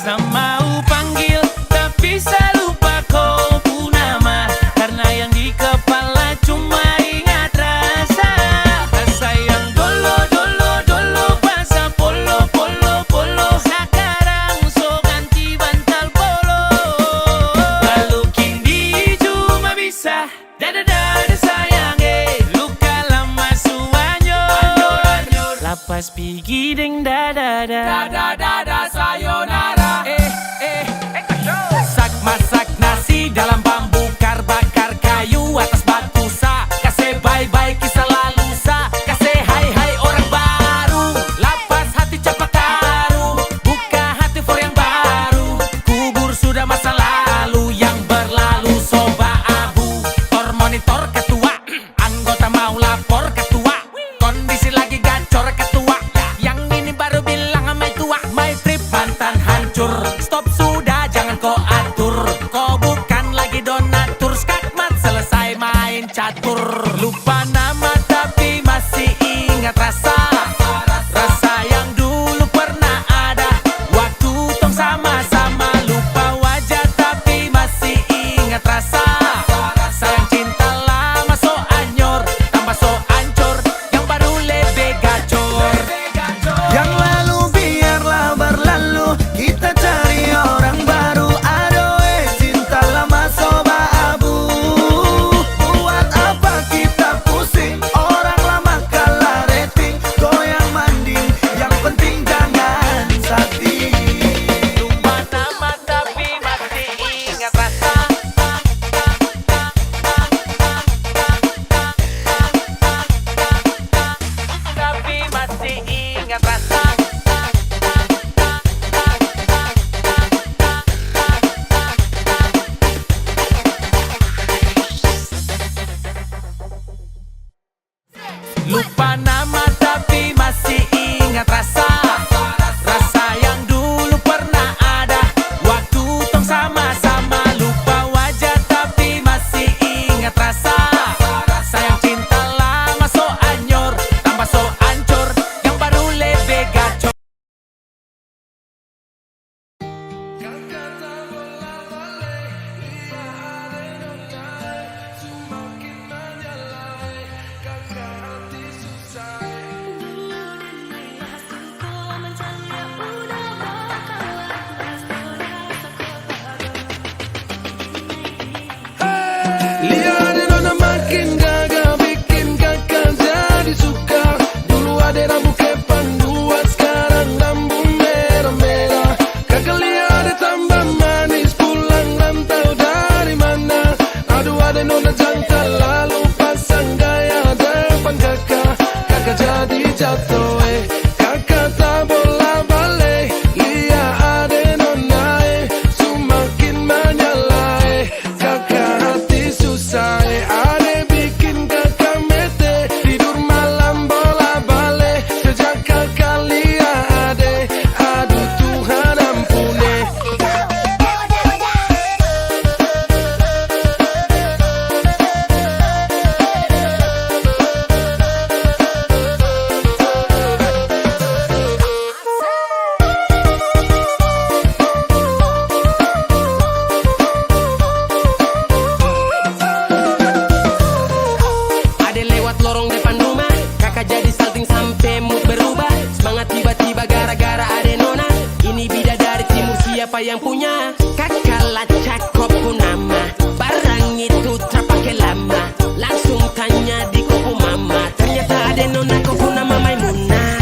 Tak mau panggil tapi saya lupa kau pun nama, karena yang di kepala cuma ingat rasa. Rasa yang dolo dolo dolo bahasa polo polo polo, sekarang so ganti bantal polo. Lalu kini cuma bisa dada dada sayang, luka lama suanyur, lapas pigi deng dada dada dada sayonara. Masak nasi dalam bambu kar bakar kayu atas batu sa. Kasih bye-bye kisah lalu sa. Kasih hai-hai orang baru. Lapas hati cepat taruh. Buka hati for yang baru. Kubur sudah masa lalu yang berlalu soba abu. Tor monitor ketua. Anggota mau lapor ketua. Kondisi lagi gacor ketua. Yang ini baru bilang sama tua. My trip mantan hancur. Stop sudah jangan kau atur. Kau bukan lagi donatur, skakmat selesai main catur. Lupa nama tapi masih ingat rasa. Rasa yang dulu pernah ada waktu tong sama-sama. Lupa wajah tapi masih ingat rasa. Sayang cinta lama so anyor, tambah so ancur. Yang baru lebih gacor. Yang lalu biarlah berlalu, kita cari orang baru. Lupa nama tapi masih ingat rasa. Rasa yang dulu pernah ada waktu tong sama-sama. Lupa wajah tapi masih ingat rasa. Sayang cinta lama so anyor, tambah so ancur. Yang baru lebih gacor. Lihat nona makin gagah, bikin kakak jadi suka. Dulu ada rambut kepang dua, sekarang rambut merah-merah. Kakak lihat tambah manis, pulang rantau dari mana. Aduh ada nona jantan, lalu pasang gaya depan kakak. Kakak jadi jatuh, kakak tak bola balik. Lihat ada nona, semakin menyala, kakak hati susah. Ade bikin kakak mete, tidur malam bola balik. Sejak kakak lihat ade, aduh Tuhan ampuni. Ade lewat lorong depan rumah, kakak jadi salting sampai mood berubah. Semangat tiba-tiba gara-gara ade nona. Ini bidadari timur siapa yang punya? Kakak lacak kopu nama, barang itu terpakai lama. Langsung tanya di kopu mama, ternyata ade nona kopu nama Maimunah.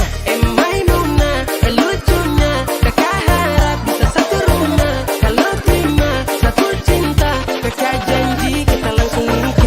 Maimunah, lucunya kakak harap bisa satu rumah. Kalau terima satu cinta, kakak janji kita langsung nikah.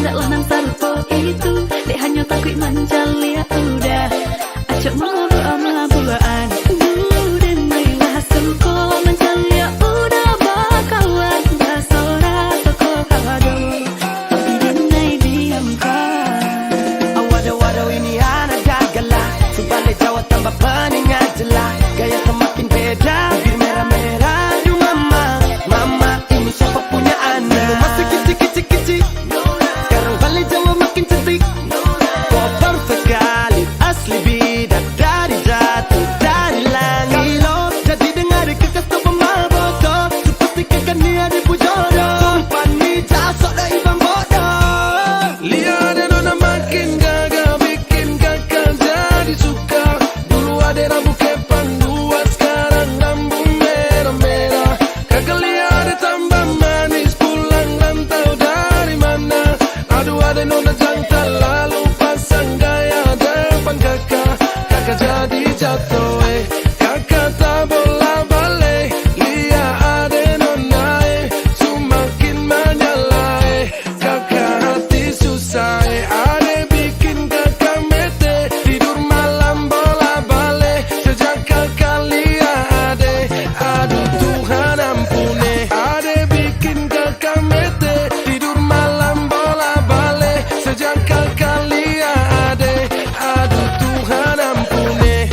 ndak lah nang sarupo itu. Dek hanya takut menjali ya udah. Acok mau buah-buahan. Dan marilah sengko menjali ya udah bakawan. Basora toko kado. Dinai diamkan. Waduh ini anak gagala. Subalik Jawa tambah peningat jelas. Gaya semakin beda. Bibir merah-merah. Aduh mama ini siapa punya anak? Dulu masih kicik-kicik. Sekarang balik Jawa makin cantik. Kotor sekali asli bidadari jatuh dari langit. Kalau jadi dengar kertas tu pemabodoh, pastikan dia dipujodoh. Sumpah ni jasok dah ibang bodoh. Lihat nona makin gagah, bikin kakak jadi suka. Dulu ada rambut kepang dua, sekarang rambut merah-merah. Kakak lihat tambah manis, pulang rantau dari mana? Aduh ada nona jantan, lalu pasang gaya depan kakak. Kakak jadi jatuh, kakak tak bola balik. Lihat ada nona, semakin menyala, kakak hati susah, ada bikin kakak mete. Tidur malam bola balik, sejak kakak lihat ada. Aduh Tuhan ampuni, ada bikin kakak mete. Tidur malam bola balik, sejak kakak lihat ada. Aduh Tuhan ampuni.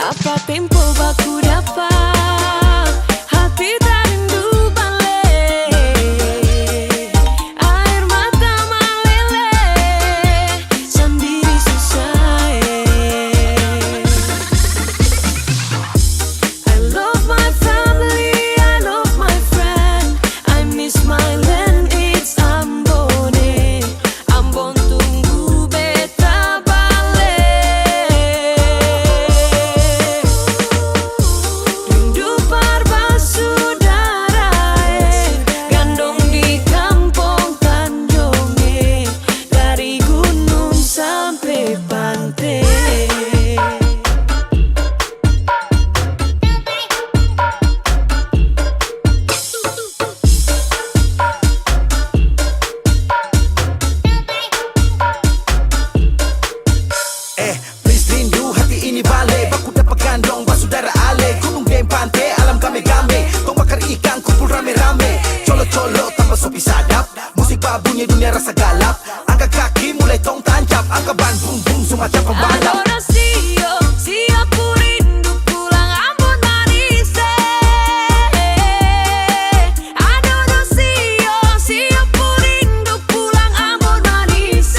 Apa tempo baku dapat hati tak rindu balik. Air mata meleleh sendiri susah. I love my family, I love my friend. I miss my land, it's Ambone. Ambon tunggu beta balik. Rindu parbasaudara, gandong di kampung Tanjong, dari gunung sampai pantai. Please rindu hati ini balik. Baku dapat gandong basudara ale. Gunung game pantai, alam game-game. Tong bakar ikan, kumpul rame-rame. Colo-colo tambah sopi sadap. Musik babunya dunia rasa galap. Angkat kaki mulai tong tancap. Angkat ban bum-bum semacam pembalap. Adorasio, siap ku rindu pulang Ambon manis. Adorasio, siap ku rindu pulang Ambon manis. I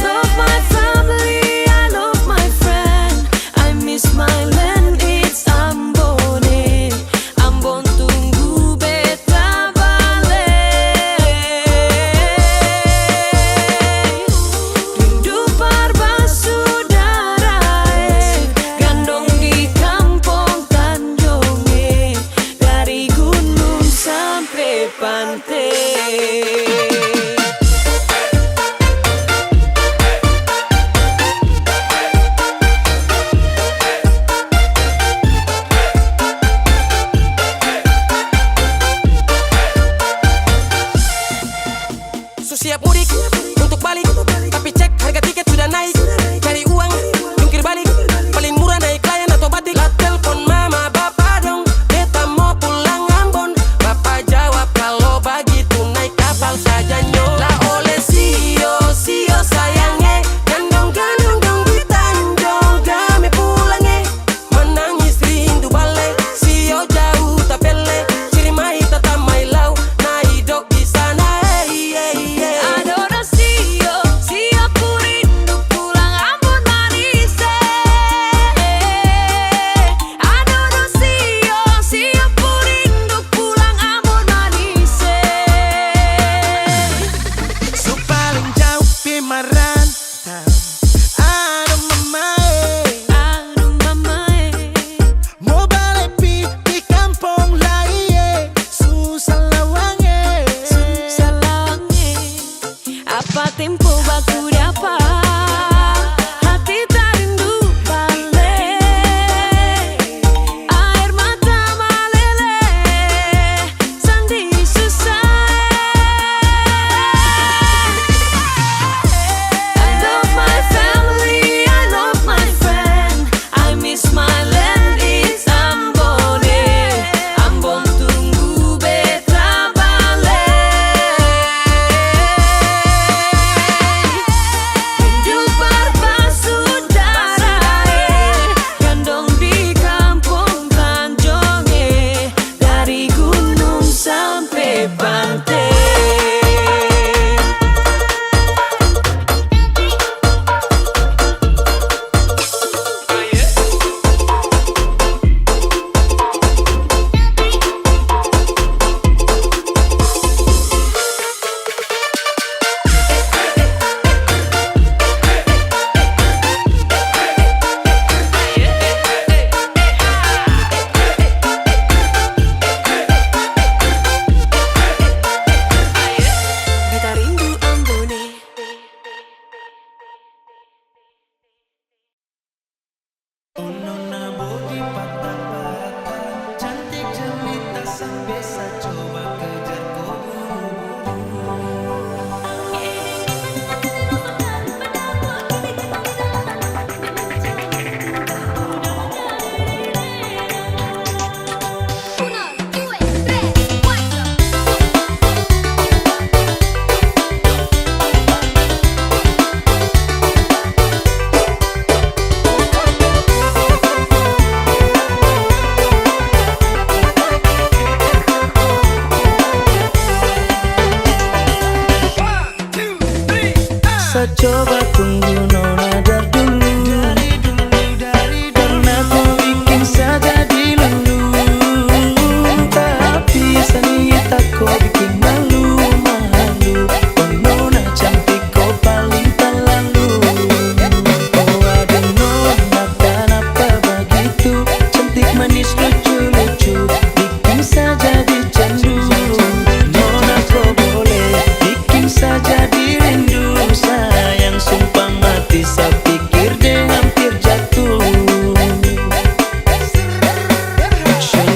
love my family, I love my friend. I miss my land, it's Ambone. Ambon tunggu beta balik. Rindu parbasaudara, gandong di kampung Tanjong, dari gunung sampai pantai. So siap mudik untuk balik, tapi cek harga tiket sudah naik. Cari uang, jungkir balik, paling murah naik klien atau batik. Lah telepon mama bapak dong, beta mau pulang Ambon. coba tunggu nona dar dulu. Karena ku bikin saja dilulu. Tapi seni tak kau bikin malu-malu. Oh nona cantik kau paling tak lalu. Oh ada nona kenapa begitu. Cantik manis lucu-lucu. Bikin saja dicandu. Nona kau boleh bikin saja dirindu. Sayang sumpah mati saya pikir deh hampir jatuh.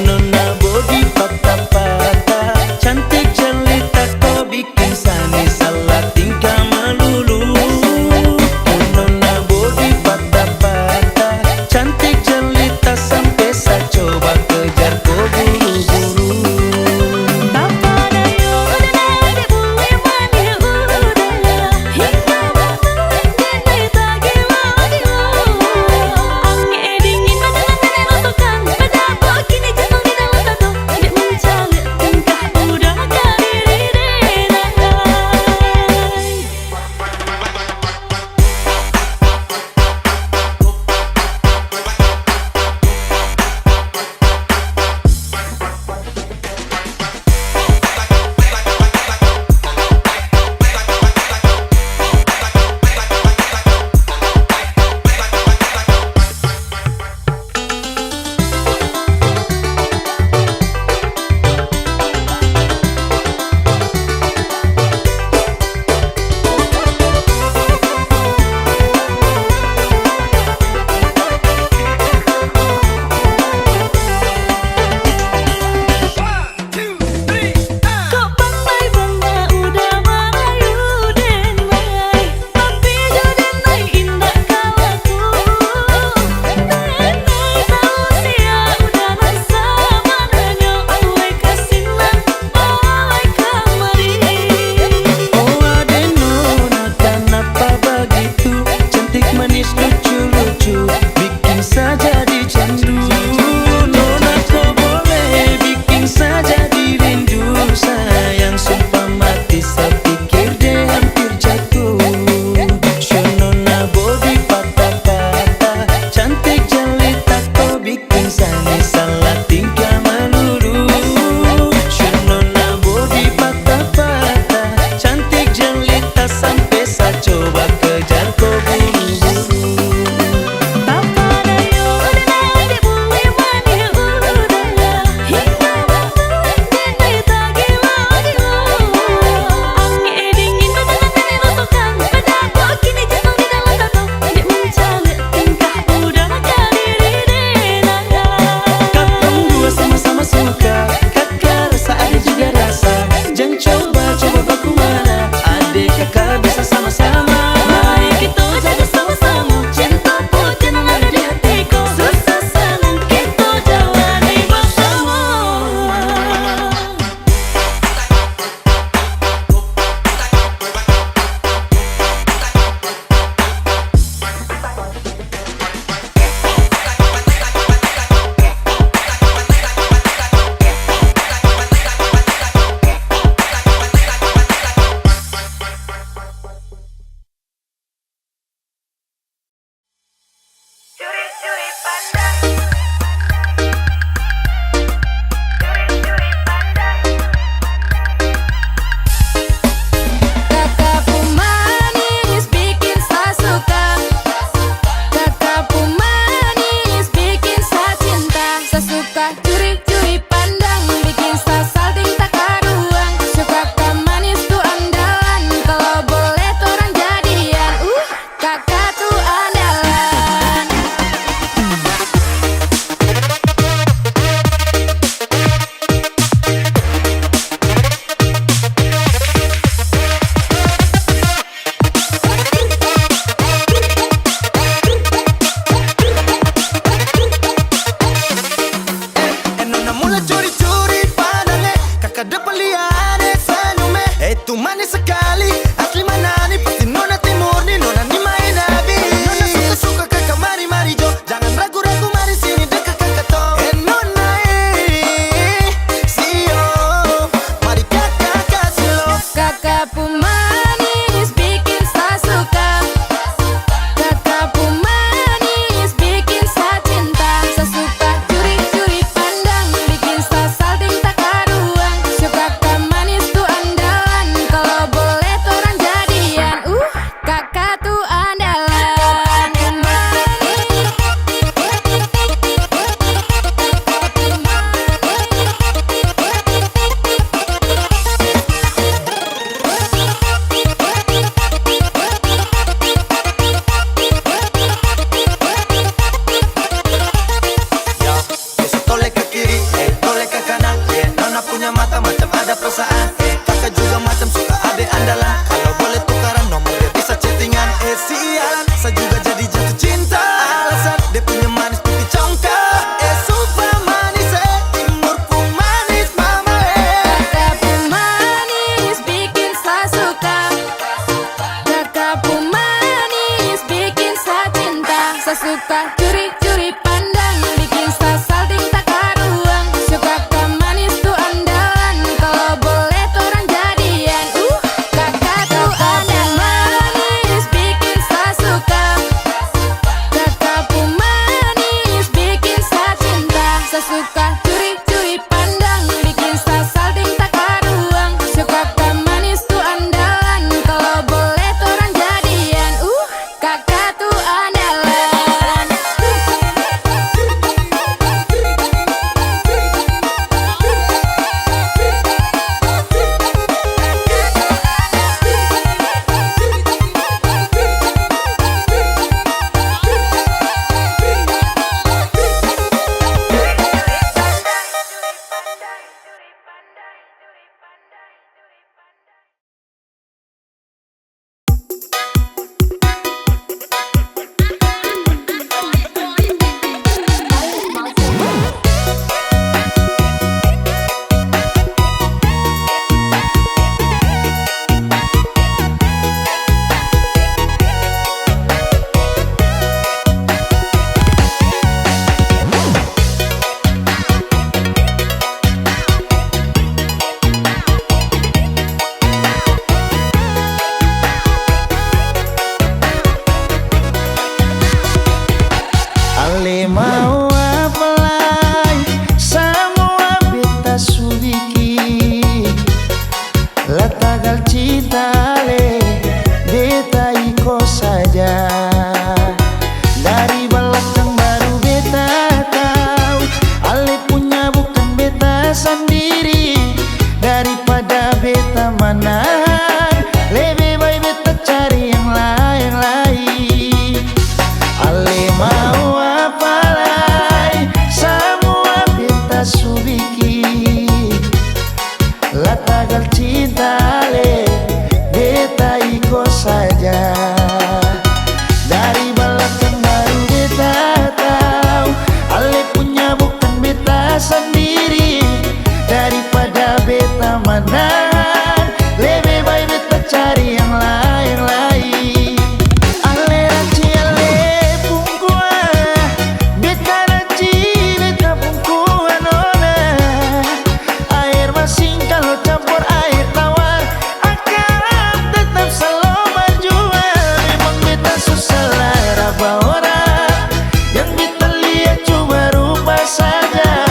Nona body patah-patah. Cantik jelita kau bikin sani salah tingkah melulu. Nona body patah-patah. Cantik jelita sampai saya coba kejar kau buru-buru. Bapak dayo udah boleh mandi udah. Hingga bangun jadi tagi lagi angin dingin badangan rosokan. Pada kini jatuh di dalam tato. Dek mencari tingkah udah kadiri denai. Kok pandai-pandai udah merayu denai. Tapi jo denai indah kawaku. Denai tahu sia udah rasa mananya. Awai kasinan, awai kamari. Oh ada nona kenapa begitu. Cantik manis lucu-lucu. Bikin saja dicandu. Nona kau boleh bikin saja dirindu. Sayang sumpah mati saya pikir deh hampir jatuh. Nona body patah-patah. Cantik jelita kau bikin sani salah tingkah melulu. Nona body patah-patah. Cantik jelita sampai saya coba kejar kau buru-buru. Bapak dayo udah boleh mandi udah. Hingga bangun jadi tagi lagi angin dingin badangan rosokan. Pada kini jatuh di dalam tato. Dek mencari tingkah udah kadiri denai. Katong dua sama-sama suka. Kakak rasa ada juga rasa. Jangan coba-coba baku mana. Adik kakak bisa sama-sama. Mari kita jaga sama-sama. Cinta putih yang ada di hatiku. Susah senang kita jalani bersama. Curi-curi pandang. Curi-curi pandang. Kakakku manis bikin saya suka. Kakakku manis bikin saya cinta. Saya suka curi-curi pandang. Bikin saya salting tak karuang. Suka kak manis tuh andalan. Kalau boleh tuh orang jadian. Kakak tuh andalan. Nona mulai curi-curi pandangnya. Kakak dapat lihat senyumnya. Itu manis sekali. Asli mana nih pasti nona timur nih. Nona nih main habis. Nona suka-suka kakak mari-mari jo. Jangan ragu-ragu mari sini dekat kakak to. Nona sio. Mari kakak kasih lo. Kakakku manis bikin saya suka. La tagal cinta le beta ikut saja. Dari belakang baru beta tahu Ale punya bukan beta sendiri. Daripada beta menahan, lebih baik beta cari yang lain-lain. Ale raci ale pungkua, beta raci beta pungkua nona. Air masin kalau campur air tawar akan tetap selalu berjuang. Memang beta susah lah raba orang, yang beta lihat cuma rupa saja.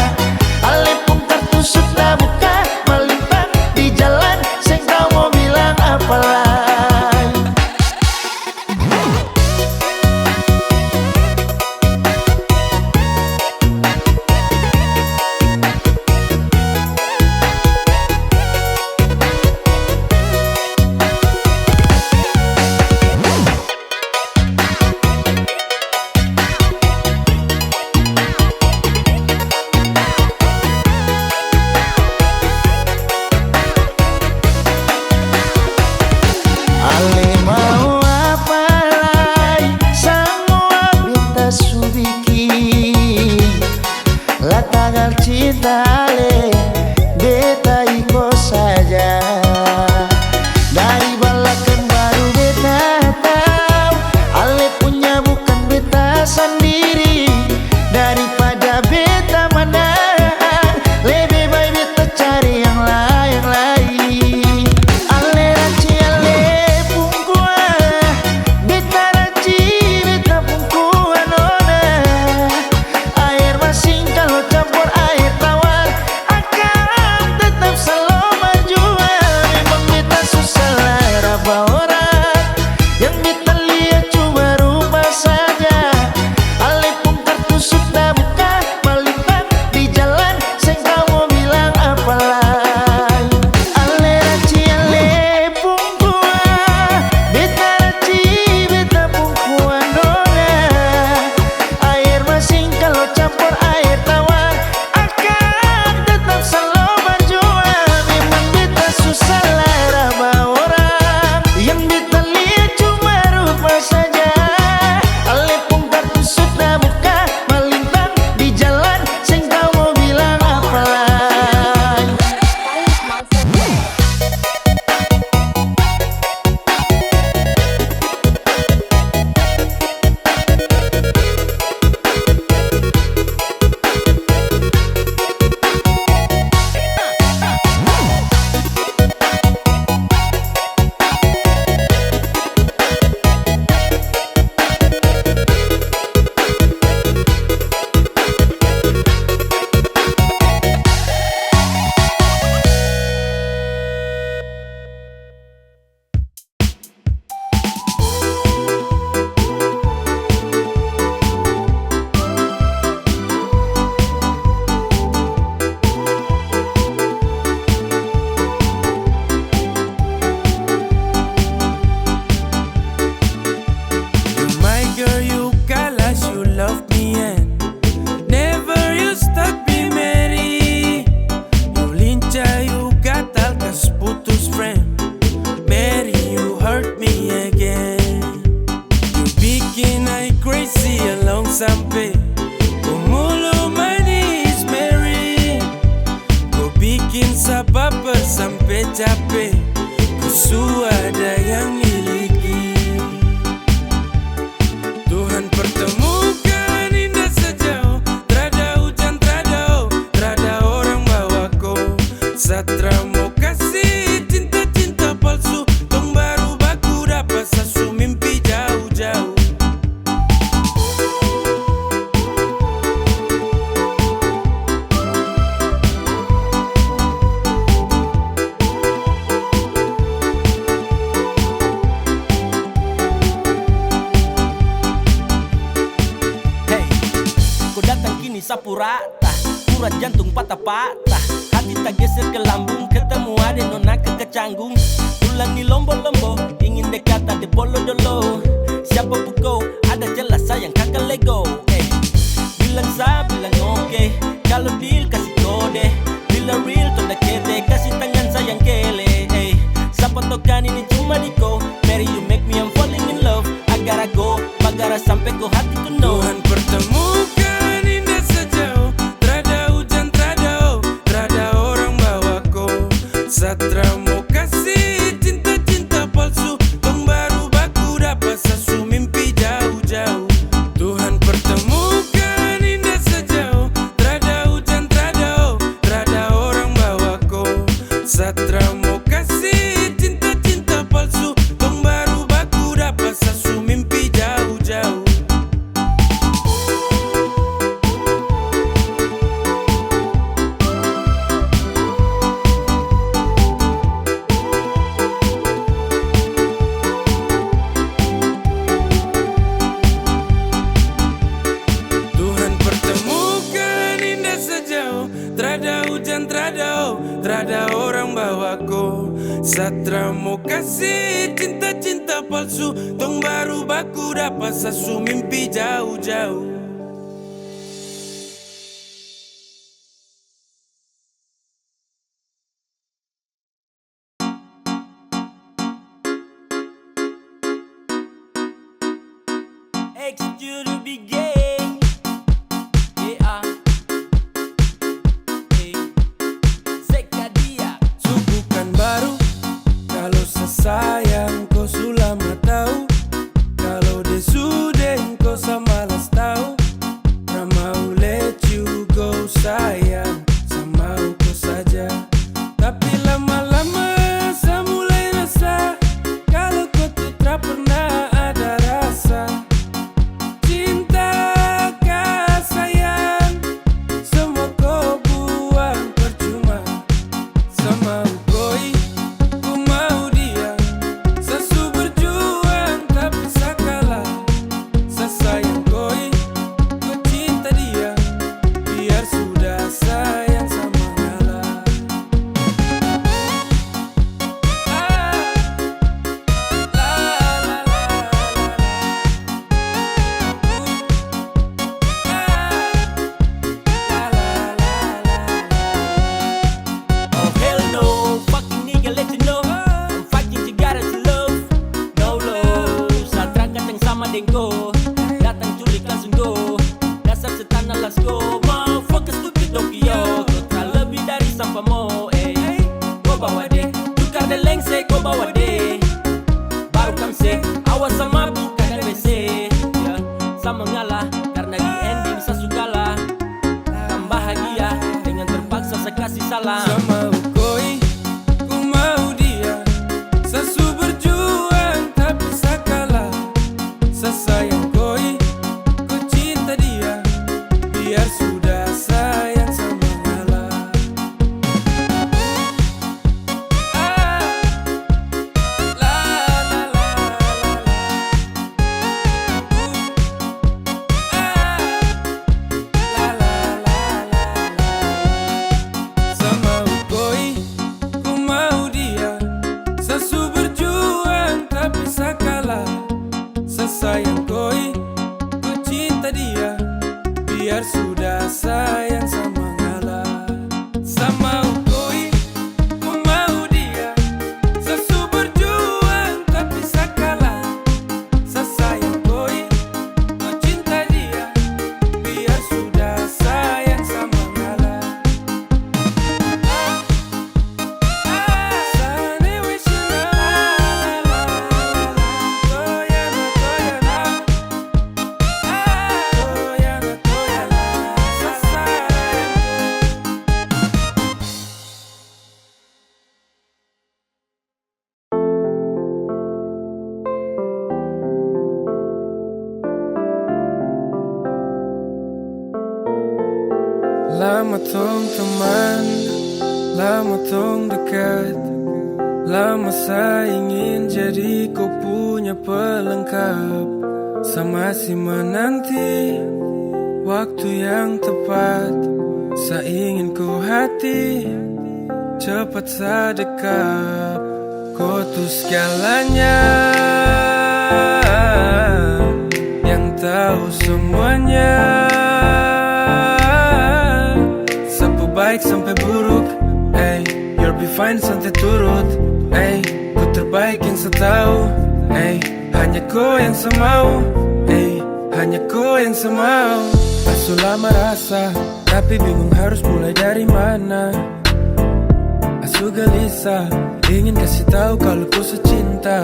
Ale pun kartu sudah buka, melintang di jalan, saya tak mau bilang apalah. Ale mau apa lagi, semua beta subiki. La tagal cinta ale beta ikut saja. Dari belakang baru beta tahu Ale punya bukan beta sendiri. Daripada beta menahan, lebih baik beta cari yang lain-lain. Ale raci ale pungkua, beta raci beta pungkua nona. Air masin kalau campur air tawar akan tetap selalu berjuang. Memang beta susah lah raba orang, yang beta lihat cuma rupa saja. Ale pun kartu sudah buka, melintang di jalan, saya tak mau bilang apalah. Ale raci ale pungkua, beta raci beta pungkua nona. Air masin kalau campur air tawar akan tetap selalu berjuang. Memang beta susah lah raba orang, yang beta lihat cuma rupa saja. Ale pun kartu sudah buka, melintang di jalan, saya tak mau bilang apalah. My girl, you galas, you love me and never you stop be merry. You lincah, you gatal, kas putus friend. Mary, you hurt me again. You bikin I crazy along sampai Kumulo manis Mary. Kau bikin sabab sampai capek. Kusu ada yang miliki. Tuhan pertemukan indah sejauh, trada hujan, trada orang bawa kau. Satra mau kasih cinta-cinta palsu, tong baru baku dapat sasu mimpi jauh-jauh. Sapu rata, urat jantung patah-patah, hati tak geser ke lambung, ketemu ada nona kecanggung. Ulangi lombo-lombo, ingin dekat ada bolo-dolo. Siapa pukau, ada jelas sayang kakak Lego. Bilang sa, bilang oke, kalau deal kasih kode. Bila real, tonda kede, kasih tangan saya. cuma di kau. Mary you make me I'm falling in love. I gotta go, bagara sampai kau hati to know. Tuhan pertemukan indah sejauh. Trada hujan, trada orang bawa kau. Satra mau kasih cinta-cinta palsu. Tong baru baku dapat sasu mimpi jauh-jauh. Tuhan pertemukan indah sejauh. Trada hujan, trada orang bawa kau. Satra mau kasih cinta-cinta palsu. Tong baru baku dapat sasu mimpi jauh-jauh. Tuhan pertemukan indah sejauh. Trada hujan, trada orang bawa kau. Satra mau kasih cinta-cinta palsu. Tong baru baku dapat sasu mimpi jauh-jauh. Execute to be gay. Yeah. Hey. Sekadia. Bukan baru kalau sesayang kau sulama tahu. Kalau dia sudah kau samalas tahu. Tak mau let you go sayang. Sama kau saja. Tapi lama-lama saya mulai rasa kalau kau tuh tak pernah ada rasa. Cinta kah sayang, semua kau buang percuma. Sama koi, ku mau dia. Sasu berjuang tapi sakalah. Sesayang koi, ku cinta dia. Biar sudah sayang sama ngalah. Oh hell no, fucking nigga let you know. I'm fighting Cigara to love. No love, Satra kadang sama dengko. Datang culik langsung go. Dasar setan let's go. Motherfucker stupid Tokyo. Kau tak lebih dari sampah mo. Kau bawa deh, tukar dan lengse kau bawa deh. Baru kamse, awas sama bukan dan WC. Ya, sama ngalah karena di ending saya sukalah. Kan bahagia dengan terpaksa saya kasih salam. Sama koi, ku mau dia. Sasu berjuang tapi sakalah. Sesayang koi, ku cinta dia. Biar sudah sayang sama ngalah. Sama koi, ku mau dia. Sasu berjuang tapi sakalah. Sesayang koi, ku cinta dia. Biar sudah sayang sama ngalah. Sama koi, ku mau dia. Sasu berjuang tapi sakalah. Sesayang koi, ku cinta dia. Biar sudah sayang sama ngalah. Sana wish you Toyana, toyana. Toyana, toyana. Sasayang. Lama tong teman, lama tong dekat. Lama saya ingin jadi kau punya pelengkap. Sama si menanti waktu yang tepat. Saya ingin kau hati cepat sedekap. Kau tuh segalanya, yang tahu semuanya. Sapu baik sampai buruk, you'll be fine santai turut, ku terbaik yang setahu. Hanya kau yang semau, hanya kau yang semau. Asu lama rasa, tapi bingung harus mulai dari mana. Asu gelisah, ingin kasih tahu kalau kau secinta.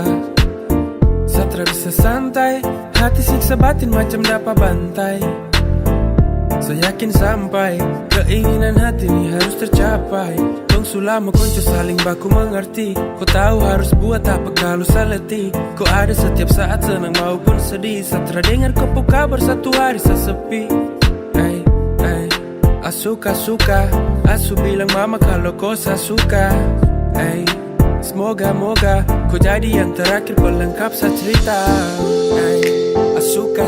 Satra bisa santai, hati siksa batin macam dapat bantai. Saya yakin sampai keinginan hati ini harus tercapai. Dong sulama konco saling baku mengerti. Kau tahu harus buat apa kalau saleti. Kau ada setiap saat senang maupun sedih. Satra dengar kau kabar satu hari sesepi. Suka, asu bilang mama kalau kau suka. Semoga kau jadi yang terakhir pelengkap sa cerita. Suka,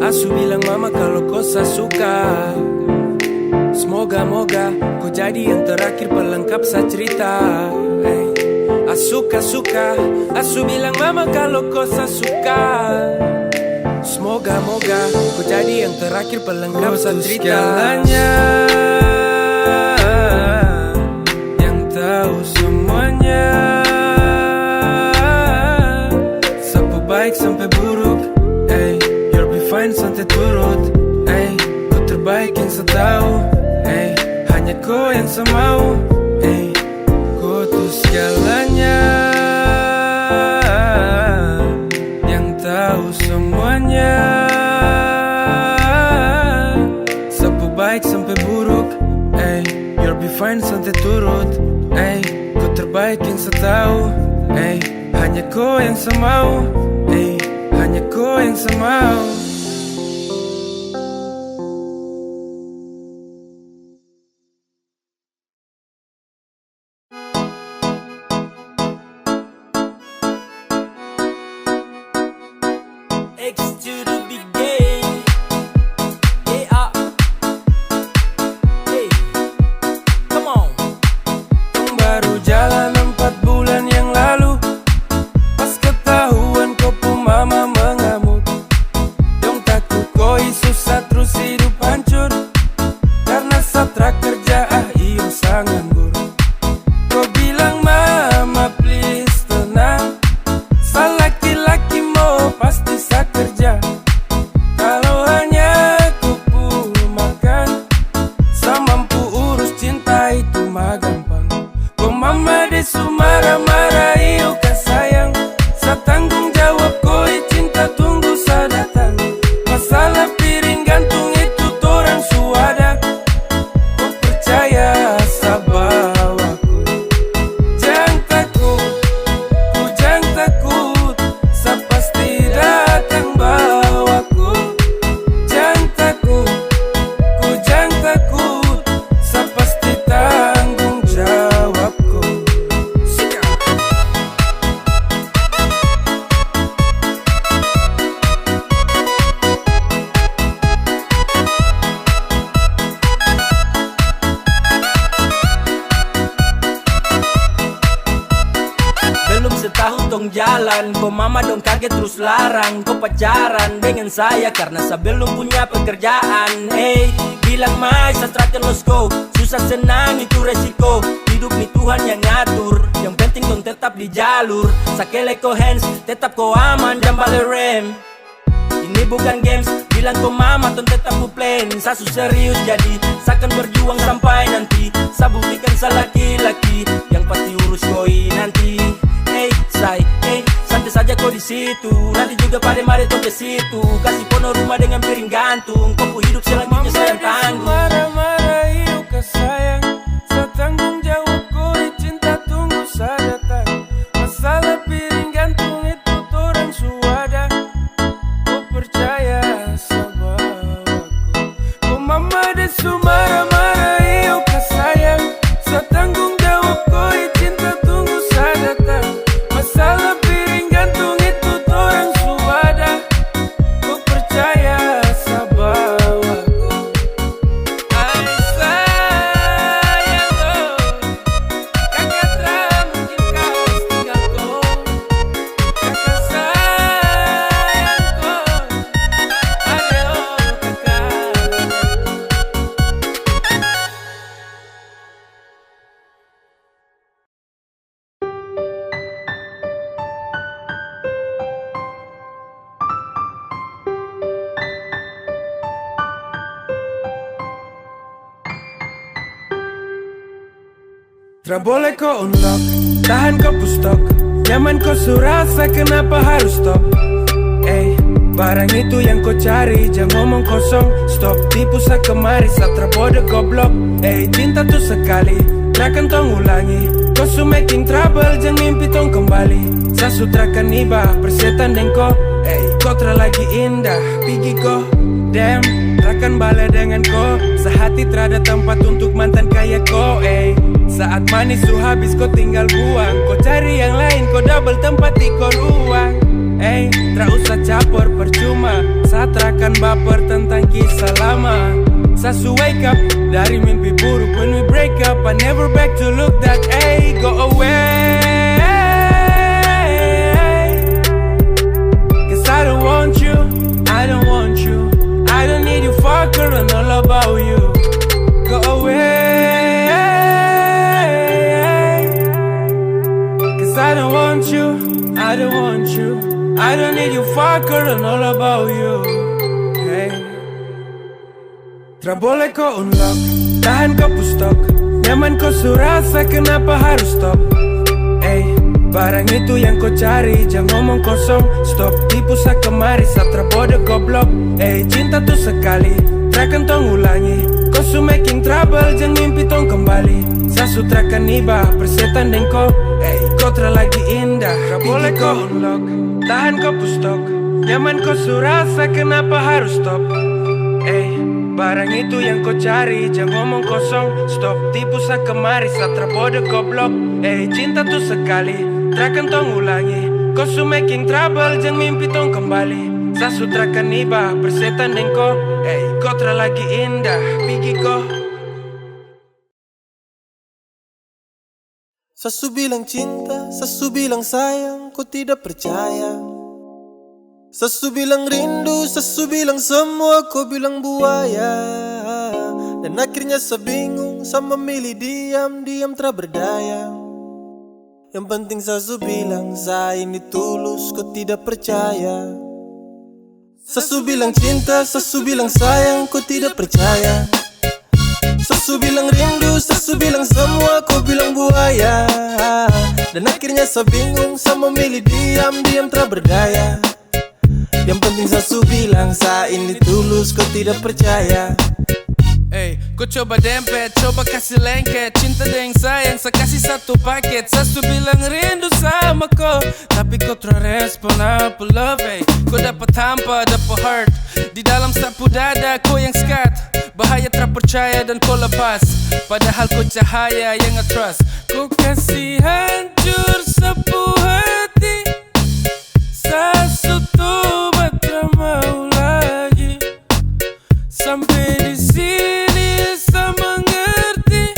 asu bilang mama kalau kau suka. Semoga kau jadi yang terakhir pelengkap sa cerita. Suka, asu bilang mama kalau kau suka. Semoga kau jadi yang terakhir pelengkap sa cerita. Segalanya yang tahu semuanya, sapu baik sampai buruk, you'll be fine santai turut. Kau terbaik yang setahu, hanya kau yang semau. Kau tuh segalanya yang tahu semuanya, sapu baik sampai buruk, you'll be fine santai turut. Kau terbaik yang setahu, hanya kau yang semau, hanya kau yang semau. X to the big game. Yeah. Hey, come on. Baru jalan 4 bulan yang lalu, pas ketahuan kau pun mama mengamuk. Dong takut kau susah terus hidup hancur, karena Satra kerja iyo sangat nganggur. Kau bilang mama please tenang, sa laki-laki mau pasti sa kerja. Kalau hanya aku pun makan, sa mampu urus cinta itu mah gampang. Kau mama desu marah-marah iyo kan sayang, sa tanggung jawab kau cinta tunggu sa datang. Masalah piring gantung itu torang suada, kau percaya sa bawaku. Jangan takut, ku jangan takut, sa pasti datang bawaku. Jangan takut, ku jangan takut, sa pasti tanggung jawabku. Belum setahun tong jalan, kau mama dong kaget terus larang kau pacaran dengan saya karena saya belum punya pekerjaan. Bilang mai Satra let's go, susah senang itu resiko. Hidup nih Tuhan yang ngatur, yang penting dong tetap di jalur. Sakele ko hands, tetap kau aman dan balik rem. Ini bukan games, bilang kau mama ton tetap ku plan. Sa serius jadi, sa akan berjuang sampai nanti. Sa buktikan sa laki-laki yang pasti urus koi nanti. Santai saja kau di situ, nanti juga pada mari tong ke situ. Kasih pono rumah dengan piring gantung, kau hidup selanjutnya sayang tanggung. Marah-marah iyo ke sayang, sa tanggung jawab kau cinta tunggu sa datang. Masalah piring gantung itu torang suada, kau percaya sa bawaku. Kau mama desu marah-marah iyo ke sayang, sa tanggung jawab kau cinta tunggu sa datang. Masalah piring gantung itu torang suada, kau percaya sa bawaku. Tra boleh kau unlock, tahan kau pustok. Nyaman kau surasa, kenapa harus stop? Barang itu yang kau cari, jangan ngomong kosong. Stop tipu sa kemari, satra bodoh goblok. Cinta tuh sekali, takkan tong ulangi. Kau su making trouble, jangan mimpi tong kembali. Sa sutrakan iba, persetan deng kau. Kau tra lagi indah, pigi kau. Damn, takkan balik dengan kau. Sehati terada tempat untuk mantan kayak kau. Saat manis su habis kau tinggal buang. Kau cari yang lain, kau double tempat di kau ruang. Tra usah caper percuma. Saat rakan baper tentang kisah lama. Sasu wake up dari mimpi buruk. When we break up, I never back to look that. Go away. Cause I don't want you, I don't want you. I don't need you fucker and all about you. Go away. Cause I don't want you, I don't want you. I don't need you fucker and all about you. Tra boleh kau unlock, tahan kau pustok. Nyaman kau surasa, kenapa harus stop? Barang itu yang kau cari, jangan ngomong kosong. Stop tipu sa kemari, satra bodoh goblok. Cinta tuh sekali, takkan tong ulangi. Kau su making trouble, jangan mimpi tong kembali. Sa sutrakan iba, persetan deng kau. Kau tra lagi indah, tra boleh kau unlock, tahan kau pustok. Nyaman kau surasa, kenapa harus stop? Barang itu yang kau cari, jangan ngomong kosong. Stop tipu sa kemari, satra bodoh goblok. Cinta tuh sekali, takkan tong ulangi. Kau su making trouble, jangan mimpi tong kembali. Sa sutrakan iba, persetan deng kau. Kau tra lagi indah, pigi kau. Sasu bilang cinta, sasu bilang sayang, kau tidak percaya. Sasu bilang rindu, sasu bilang semua, kau bilang buaya. Dan akhirnya sebingung, sama memilih diam-diam tak berdaya. Yang penting sasu bilang, saya ini tulus, kau tidak percaya. Sasu bilang cinta, sasu bilang sayang, kau tidak percaya. Sasu bilang rindu, sasu bilang semua, kau bilang buaya. Dan akhirnya sebingung, sama memilih diam-diam tak berdaya. Yang penting sasu bilang, saya ini tulus, kau tidak percaya. Kau coba dempet, coba kasih lengket. Cinta deng sayang, saya kasih satu paket. Sasu bilang rindu sama kau, tapi kau terrespon apa love. Kau dapat hampa, dapat heart. Di dalam sapu dada, kau yang skat. Bahaya terpercaya dan kau lepas. Padahal kau cahaya yang nge-trust. Kau kasih hancur sapu hati. Sasu tuh tak mau lagi. Sampai di sini saya mengerti.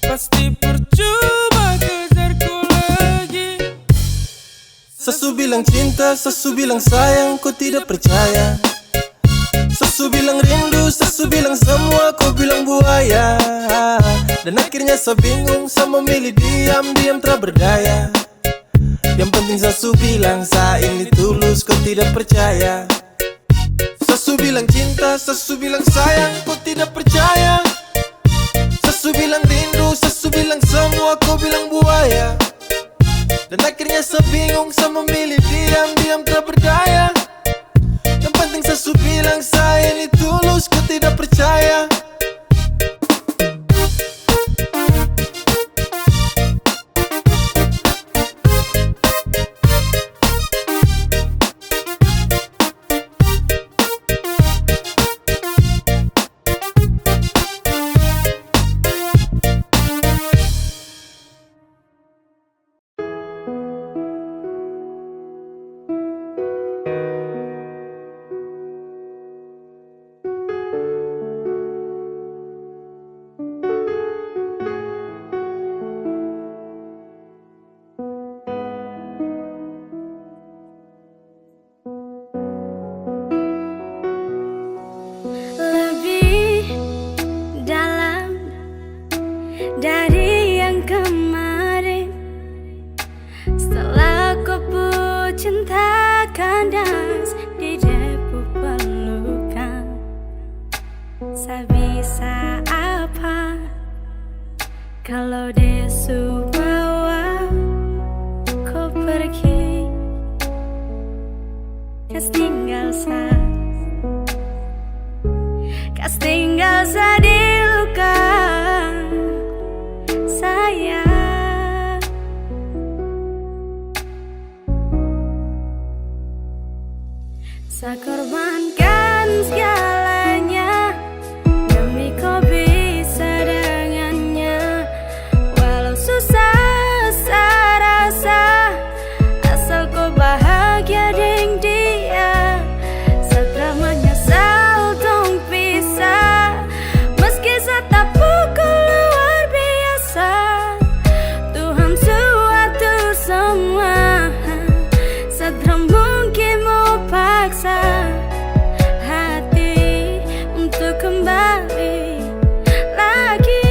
Pasti percuma kejar kau lagi. Sasu bilang cinta, sasu bilang sayang, kau tidak percaya. Sasu bilang rindu, sasu bilang semua, kau bilang buaya. Dan akhirnya saya bingung, saya memilih diam-diam tak berdaya. Yang penting sasu bilang, saya ini tulus, kau tidak percaya. Sasu bilang cinta, sasu bilang sayang, kau tidak percaya. Sasu bilang rindu, sasu bilang semua, kau bilang buaya. Dan akhirnya saya bingung, saya memilih diam-diam tak berdaya. Yang penting sasu bilang, saya ini tulus, kau tidak percaya. dari yang kemarin. Setelah kau pun cinta kandas di debu pelukan. Saya bisa apa Kalau di Sumbawa kau pergi, kas tinggal di luka saya. Saya korbankan segalanya demi kau bisa dengannya. Walau susah saya rasa, asal kau bahagia dengan dia. Setelah menyesal dong pisah, meski saya tak pukul luar biasa. Tuhan suatur semua, setelah mungkin mau paksa hati untuk kembali lagi.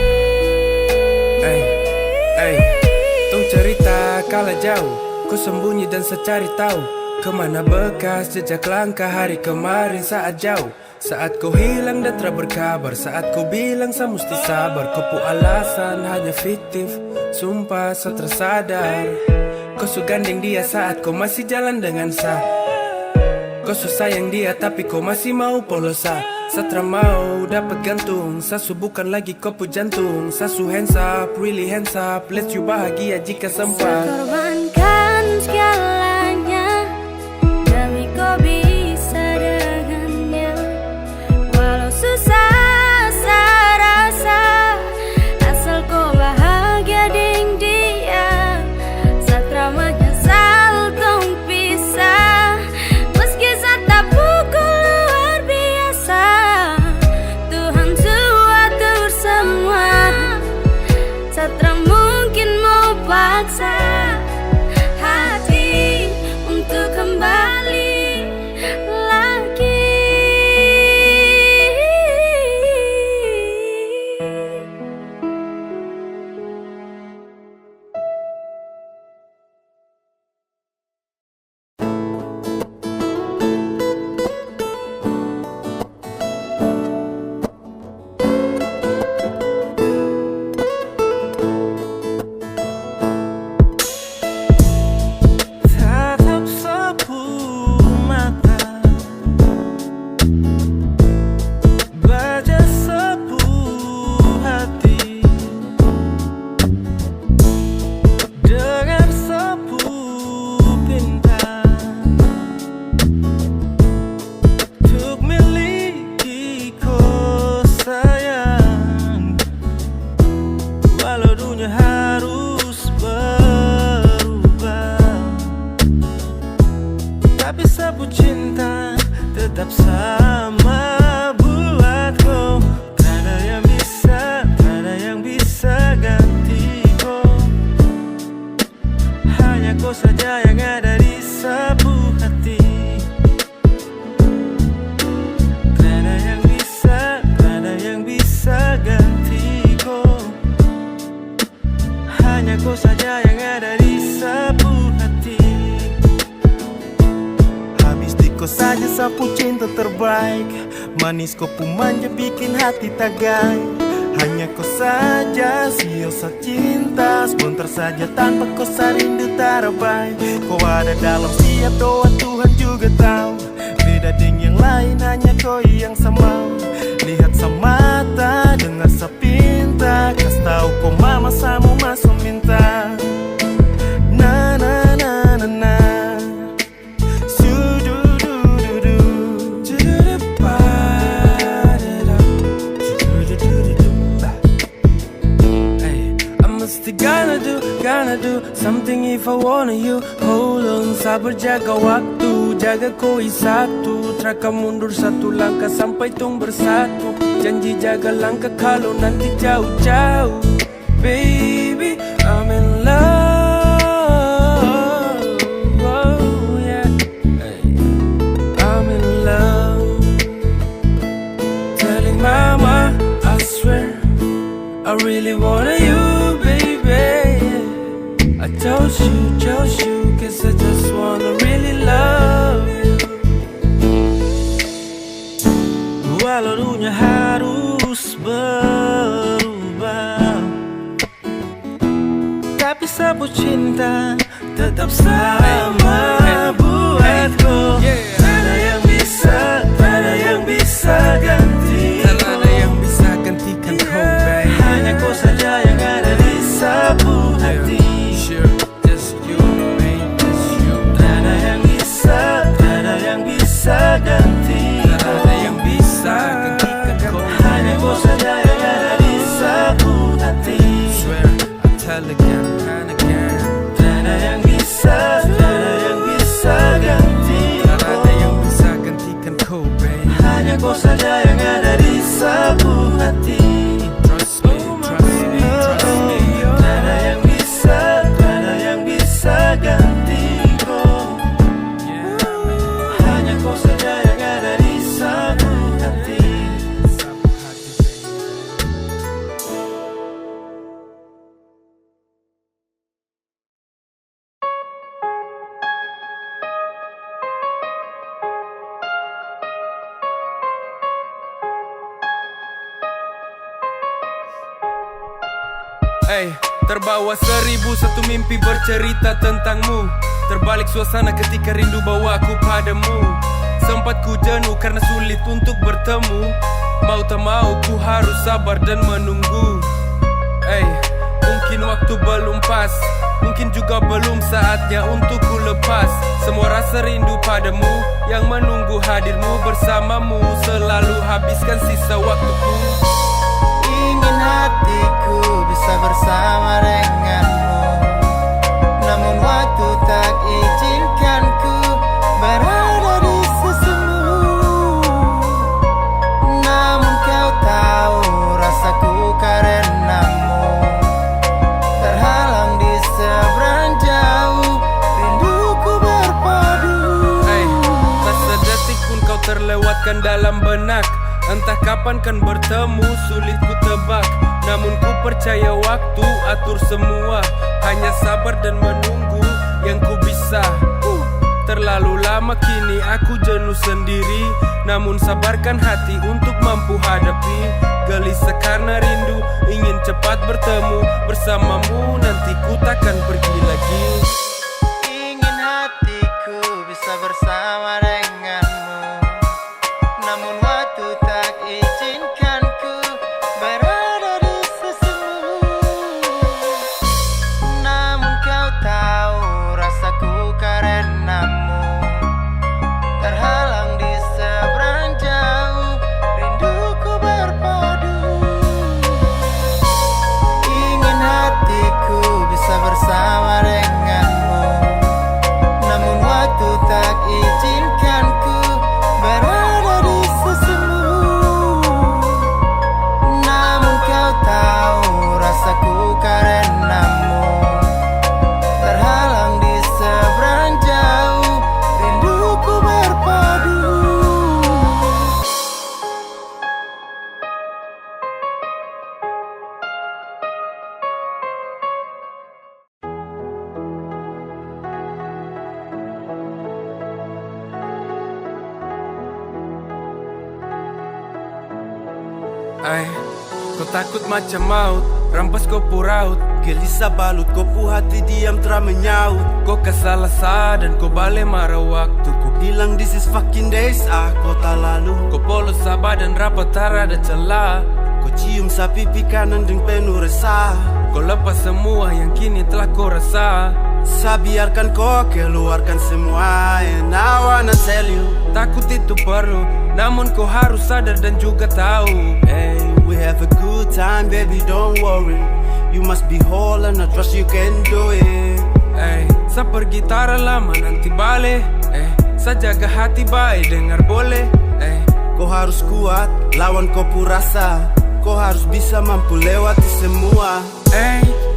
Tung cerita kala jauh, ku sembunyi dan secari tahu kemana bekas jejak langkah hari kemarin saat jauh. Saat kau hilang dan tak berkabar, saat kau bilang saya mesti sabar. Kau pu alasan hanya fiktif, sumpah saya tersadar. Kau su gandeng dia saat kau masih jalan dengan saya. Kau su sayang dia tapi kau masih mau polos saya. Saya mau dapat gantung, saya su bukan lagi kau pu jantung. Saya su hands up, really hands up, let you bahagia jika sempat. Korbankan segalanya demi kau bisa dengannya. Walau susah saya rasa, asal kau bahagia dengan dia. Setelah menyesal dong pisah, meski saya tak pukul luar biasa. Tuhan suatur semua, setelah mungkin mau paksa hati untuk kembali lagi. Tatap sapu mata, baca sapu hati, dengar sapu pinta, untuk miliki kau sayang. Walau dunia harus berubah, tapi sapu cinta tetap sama buatku. Tak ada yang bisa ganti kau. Hanya kau saja yang ada di sapu hati. Tak ada yang bisa ganti kau. Hanya kau saja yang ada di sapu hati. Habis di kau saja sapu cinta terbaik. Manis kau pun manja bikin hati tagai. Hanya kau saja siosa cinta. Sebentar saja tanpa kau rindu tarabai. Kau ada dalam setiap doa, Tuhan juga tahu. Beda dengan yang lain, hanya kau yang sama. Lihat semata, dengar sepinta. Kas tahu kau mama samu masuk minta. Na na na na na. Su-du-du-du-du. Ju-du-du-ba-da-da. Ju-du-du-du-du-du. Hey, I must gonna do something if I wanna you. Hold on, sabar jaga waktu, jaga koi satu. Teraka mundur satu langkah sampai tung bersatu. Janji jaga langkah kalau nanti jauh-jauh. Baby, I'm in love. Oh yeah, hey. I'm in love. Telling mama, I swear I really wanna you, baby. I told you, cause I just wanna really love you. Walau dunia harus berubah, sebut cinta tetap sama buatku. Tak ada yang bisa, tak ada yang bisa ganti. Tak ada yang bisa gantikan kau, babe. Hanya kau saja yang ada di sapu hati. Sure, just you, babe, just you. Tak ada yang bisa, tak ada yang bisa ganti. Tak ada yang bisa gantikan kau. Hanya kau saja yang ada di sapu hati. Swear, I'll tell again and again. Tak ada yang bisa, tak ada yang bisa ganti. Tak ada yang bisa gantikan kau, babe. Hanya kau saja yang ada di sapu hati. Trust me, trust me, trust me. Tak ada yang bisa, tak ada yang bisa ganti kau. Hanya kau saja yang ada di sapu hati. Hey, terbawa 1001 mimpi bercerita tentangmu. Terbalik suasana ketika rindu bawaku padamu. Sempat ku jenuh karena sulit untuk bertemu. Mau tak mau ku harus sabar dan menunggu. Hey, mungkin waktu belum pas, mungkin juga belum saatnya untuk ku lepas. Semua rasa rindu padamu yang menunggu hadirmu bersamamu. Selalu habiskan sisa waktuku. Ingin hatiku bisa bersama denganmu, namun waktu tak izinkanku berada di sisimu. Namun kau tahu rasaku karenamu, terhalang di seberang jauh, rinduku berpadu. Hey, tak sedetik pun kau terlewatkan dalam benak. Entah kapan kan bertemu, sulit ku tebak. Namun ku percaya waktu atur semua. Hanya sabar dan menunggu yang ku bisa. Terlalu lama kini aku jenuh sendiri. Namun sabarkan hati untuk mampu hadapi. Gelisah karena rindu, ingin cepat bertemu bersamamu. Nanti ku takkan pergi lagi. Ingin hatiku bisa bersama denganmu, namun waktu tak izinkanku berada di sisimu. Namun kau tahu rasaku karenamu, terhalang di seberang jauh, rinduku berpadu. Ingin hatiku bisa bersama denganmu, namun waktu tak izinkanku berada di sisimu. Namun kau tahu rasaku karenamu, terhalang di seberang jauh, rinduku berpadu. Ay, kau takut macam maut, rampas kau puraut. Gelisah balut kopu hati diam telah menyaut. Kau kesalah dan kau balik marah waktu. Kau Bilang this is fucking days, kota lalu. Kau polos sabar dan rapat tak ada celah. Kau cium sapi kanan dengan penuh resah. Kau lepas semua yang kini telah kau rasa. Saya biarkan kau keluarkan semua, and I wanna tell you, Takut itu perlu, namun kau harus sadar dan juga tahu. hey, we have a good time, baby, don't worry. You must be whole and I trust you can do it. Sa pergi tara lama nanti balik. Sa jaga hati baik dengar boleh. Kau harus kuat, lawan kau rasa. Kau harus bisa mampu lewati semua.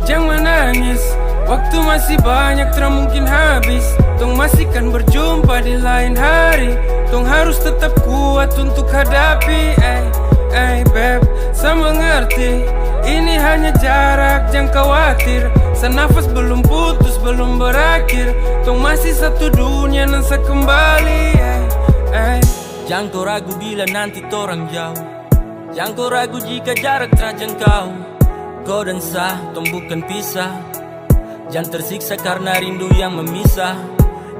Jangan menangis, waktu masih banyak tak mungkin habis. Tong masih kan berjumpa di lain hari. Tong harus tetap kuat untuk hadapi. Beb, saya mengerti. Ini hanya jarak, jangan khawatir. Senafas belum putus, belum berakhir. Tong masih satu dunia, nan sa kembali. Jangan kau ragu bila nanti torang jauh. Jangan kau ragu jika jarak terjangkau. Kau dan saya, tong bukan pisah. Jangan tersiksa karena rindu yang memisah.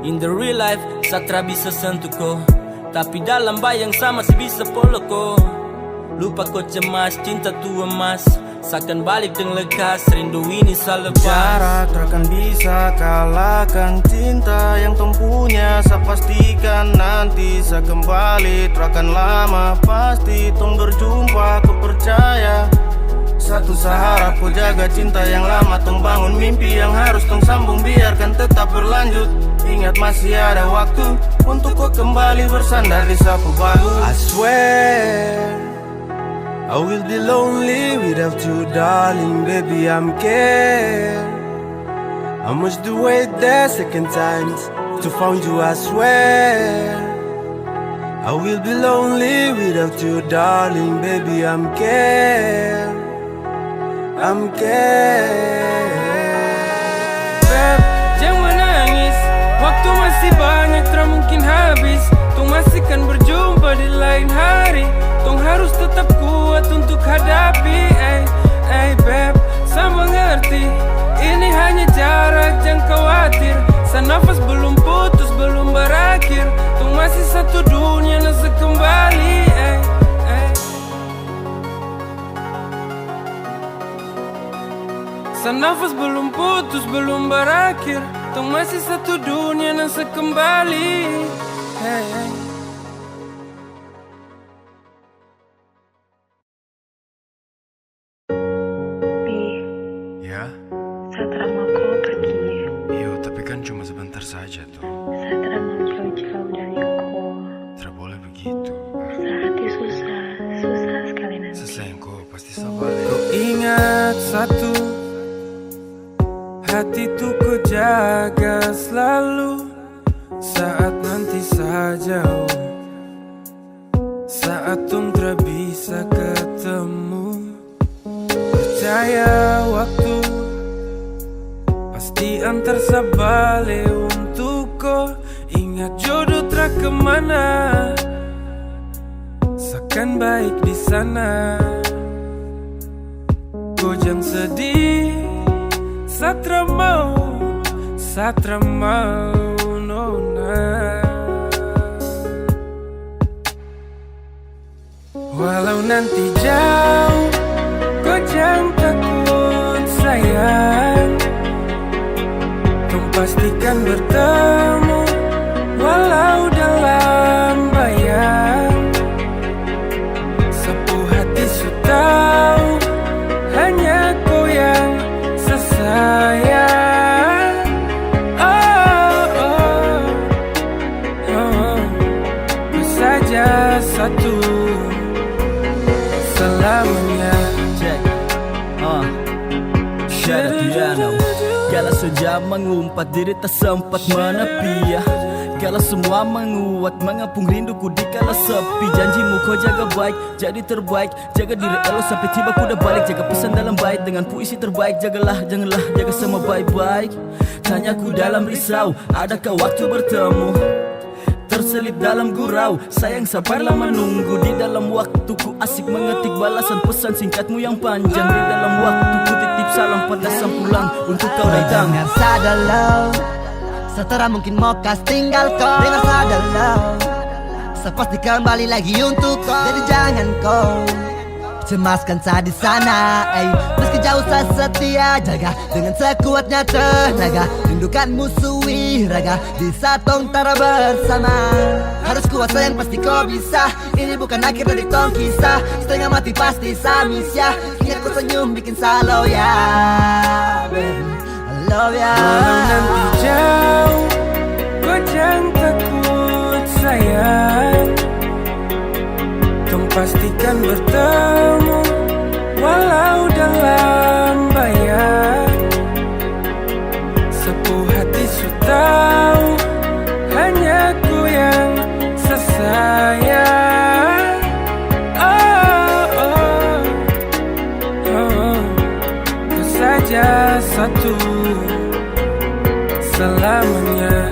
In the real life, Satra bisa sentuh ko, tapi dalam bayang sama si bisa polo ko. Lupa kau cemas, cinta tu emas, seakan balik dengan lekas, rindu ini selepas. Jarak takkan bisa kalahkan cinta yang tong punya. Saya pastikan nanti saya kembali, takkan lama pasti tong berjumpa, ku percaya. Satu seharap ku jaga cinta yang lama, tong bangun mimpi yang harus tong sambung, biarkan tetap berlanjut. Ingat masih ada waktu untuk kau kembali bersandar di sapu bahu. I swear I will be lonely without you, darling, baby, I'm scared. I must do it the second times to find you, I swear. I will be lonely without you, darling, baby, I'm scared. I'm scared. Beb, jangan menangis, waktu masih banyak, tak mungkin habis. Tong masih kan berjumpa di lain hari. Tong harus tetap kuat untuk hadapi. Beb, saya mengerti, ini hanya jarak, jangan khawatir. Nafas belum putus, belum berakhir. Tong masih satu dunia, nasa kembali. Nafas belum putus, belum berakhir. Tong masih satu dunia, nasa kembali. Ya? Satra mau kau pergi. Iya, tapi kan cuma sebentar saja tuh. Satra mau jauh-jauh dari kau. Tidak boleh begitu. Sehati susah sekali nanti. Selesai kau pasti sabar. Kau ingat satu, hati tuh ku jaga selalu. Saat nanti saya jauh, saat tung tak bisa ketemu, percaya waktu pasti antar sabale untuk kau. Ingat jodoh tak kemana, seakan baik di sana. Kau jangan sedih, Satra mau nona. Walau nanti jauh, kau jangan takut sayang. Kau pastikan bertemu, walau dalam bayang. Sapu hati su tahu, hanya kau yang sesayang. Saja satu selamanya. Shout out to Yano. Kala saja mengumpat, diri tak sempat menepi ya. Kala semua menguat, mengapung rinduku di kala sepi. Janjimu kau jaga baik, jadi terbaik. Jaga diri elo sampai tiba ku dah balik. Jaga pesan dalam bait dengan puisi terbaik. Jagalah, janganlah, jaga semua baik-baik. Tanyaku dalam risau, adakah waktu bertemu? Terselip dalam gurau, sayang sabarlah menunggu. Di dalam waktuku asik mengetik balasan pesan singkatmu yang panjang. Di dalam waktuku titip salam pada sang pulang untuk kau datang. Dengar sadalau, setelah mungkin mau kas tinggal kau. Dengar sadalau, sepasti kembali lagi untuk kau. Jadi jangan kau cemaskan saya di sana. Meski jauh saya setia, jaga dengan sekuatnya tenaga. Rindukan musuhi raga, di saat tong tara bersama. Harus kuat sayang, pasti kau bisa. Ini bukan akhir dari tong kisah. Setengah mati pasti samis ya. Ingat kau senyum bikin salau ya, baby, I love ya. Walau nanti jauh, kau jangan takut sayang. Tong pastikan bertemu, walau dalam bayang. Sepuh hati su tahu, hanya ku yang sesayang. Kau saja satu selamanya.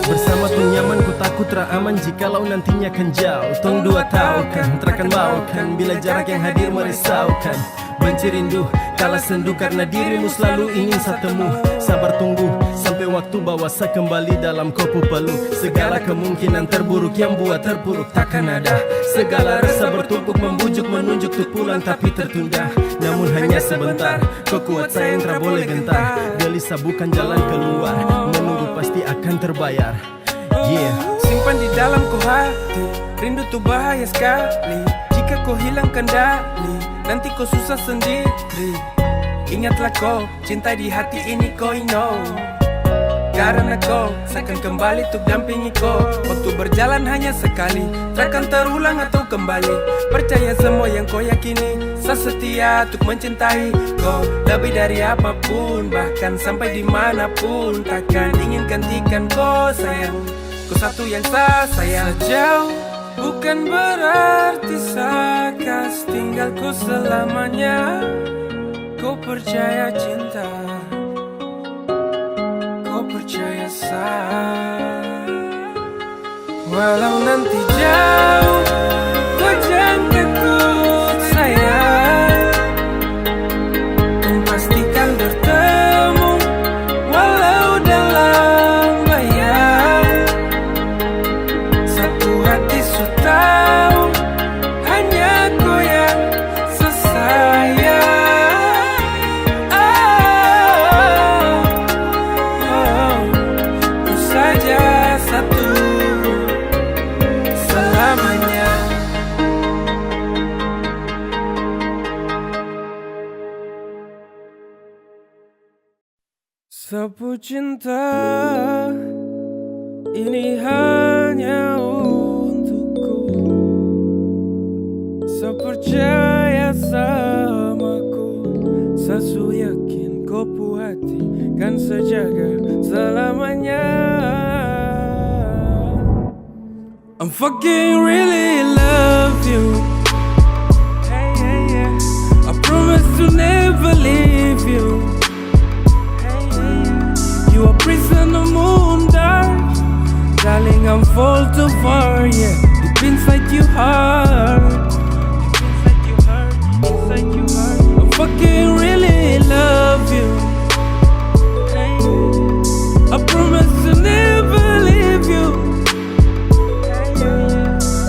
Bersama tong nyaman ku takut teraman jikalau nantinya kan jauh. Tong dua tahu kan, terakan mau kan, bila jarak yang hadir merisaukan. benci rindu, kalah sendu karena dirimu selalu ingin satemu. Sabar tunggu sampai waktu bawa saya kembali dalam kopu peluh. Segala kemungkinan terburuk yang buat terpuruk takkan ada. Segala rasa bertumpuk membujuk menunjuk untuk pulang tapi tertunda. Namun hanya sebentar, kau kuat sayang tak boleh gentar. Gelisah bukan jalan keluar, menunggu pasti akan terbayar. Yeah. Simpan di dalam kau hati, rindu tuh bahaya sekali. Jika kau hilang kendali, nanti kau susah sendiri. Ingatlah kau, cinta di hati ini kau know. Karena kau, saya akan kembali untuk dampingi kau. Waktu berjalan hanya sekali, takkan terulang atau kembali. Percaya semua yang kau yakini, saya setia untuk mencintai kau lebih dari apapun. Bahkan sampai dimanapun, takkan ingin gantikan kau sayang. Kau satu yang saya sayang. Sejauh bukan berarti saya kas tinggalku selamanya. Kau percaya cinta, kau percaya saya. Walau nanti jauh, kau jangan takut sayang. Kau pastikan bertemu, walau dalam bayang. Satu hati su tahu, hanya kau yang sesayang. Sapu cinta ini hanya untukku. Saya percaya samaku, saya yakin kau pu hati kan sejaga selamanya. I'm fucking really love you. Hey, hey, yeah. I promise to never leave you. You a prisoner moon dark, darling, I'm fall too far, yeah. Deep inside your heart, inside your heart, inside your heart. I fucking really love you. Hey, I promise to never leave you. Hey,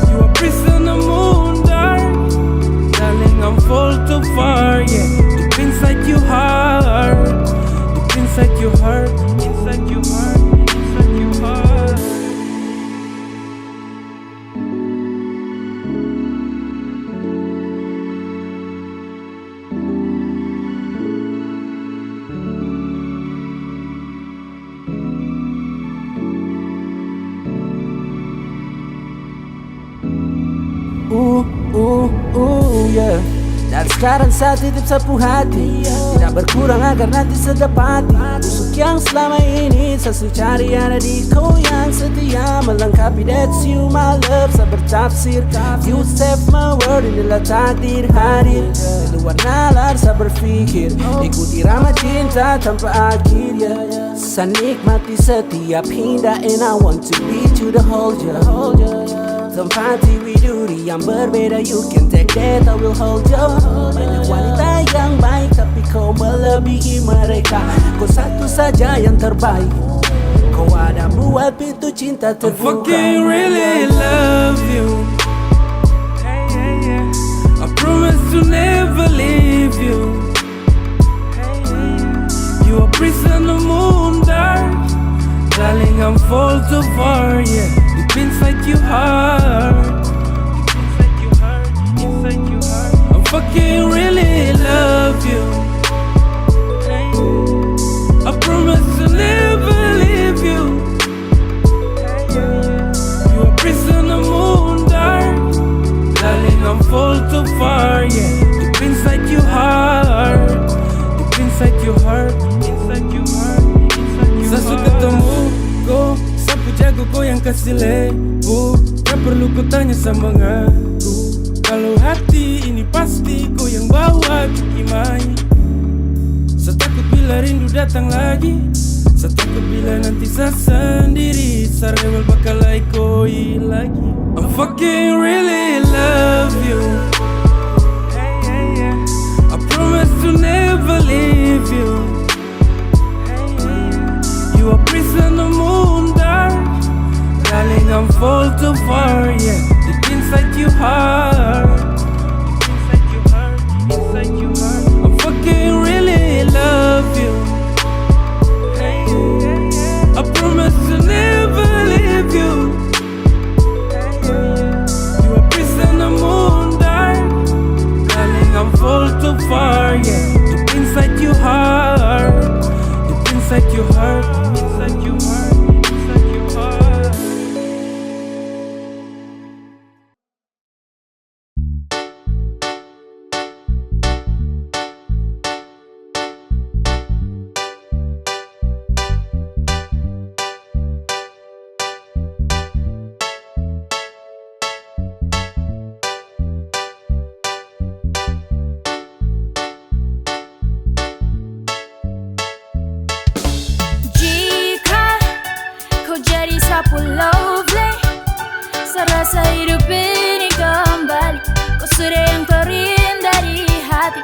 you a prisoner moon dark, darling, I'm fall too far, yeah. Deep inside your heart, deep inside your heart. Inside your heart, inside your heart. Yeah. Dan sekarang saya titip sapu hati, tidak berkurang agar nanti sedapati. Busuk yang selama ini saya cari ada di kau yang setia melengkapi. That's you my love, saya bertafsir. You save my world, inilah takdir hadir. Di luar nalar saya berpikir, ikuti irama cinta tanpa akhir. Saya nikmati setiap hinda, and I want to be to the whole ya. Tempati widuri yang berbeda, you can take that, I will hold you. Banyak wanita yang baik, tapi kau melebihi mereka. Kau satu saja yang terbaik, kau ada buat pintu cinta terbuka. I fucking really love you. Hey, hey, yeah. I promise to never leave you. Hey, hey, yeah. You a prisoner moon dark, darling, I'm fall too far, yeah. Deep inside your heart, inside your heart, inside your heart. I fucking really love you. Hey, I promise to never leave you. Hey, you a prisoner moon dark, darling, I'm fall too far, yeah. Deep inside your heart, deep inside your heart, inside your heart, inside your heart. Saya suka ketemu kau, sapu jago kau yang kasih lebu. Tak perlu kau tanya sama aku, kalau hati ini pasti kau yang bawa ke imai. Saya takut bila rindu datang lagi, saya takut bila nanti saya sendiri. Saya rewel bakal ikoi lagi. I'm fucking really love you. Hey, hey, yeah. I promise to never leave you. You are prisoner moon dark. Darling, I'm fall too far, yeah. Deep inside your heart. Inside your heart. I fucking really love you. I promise to never leave you. You are prisoner moon dark. Darling, I'm fall too far, yeah. Deep inside your heart. Deep inside your heart. Inside your heart. Inside your heart. Jika kau jadi sapu lovely, serasa hidup ini kembali. Kau sudah yang terindah di hati,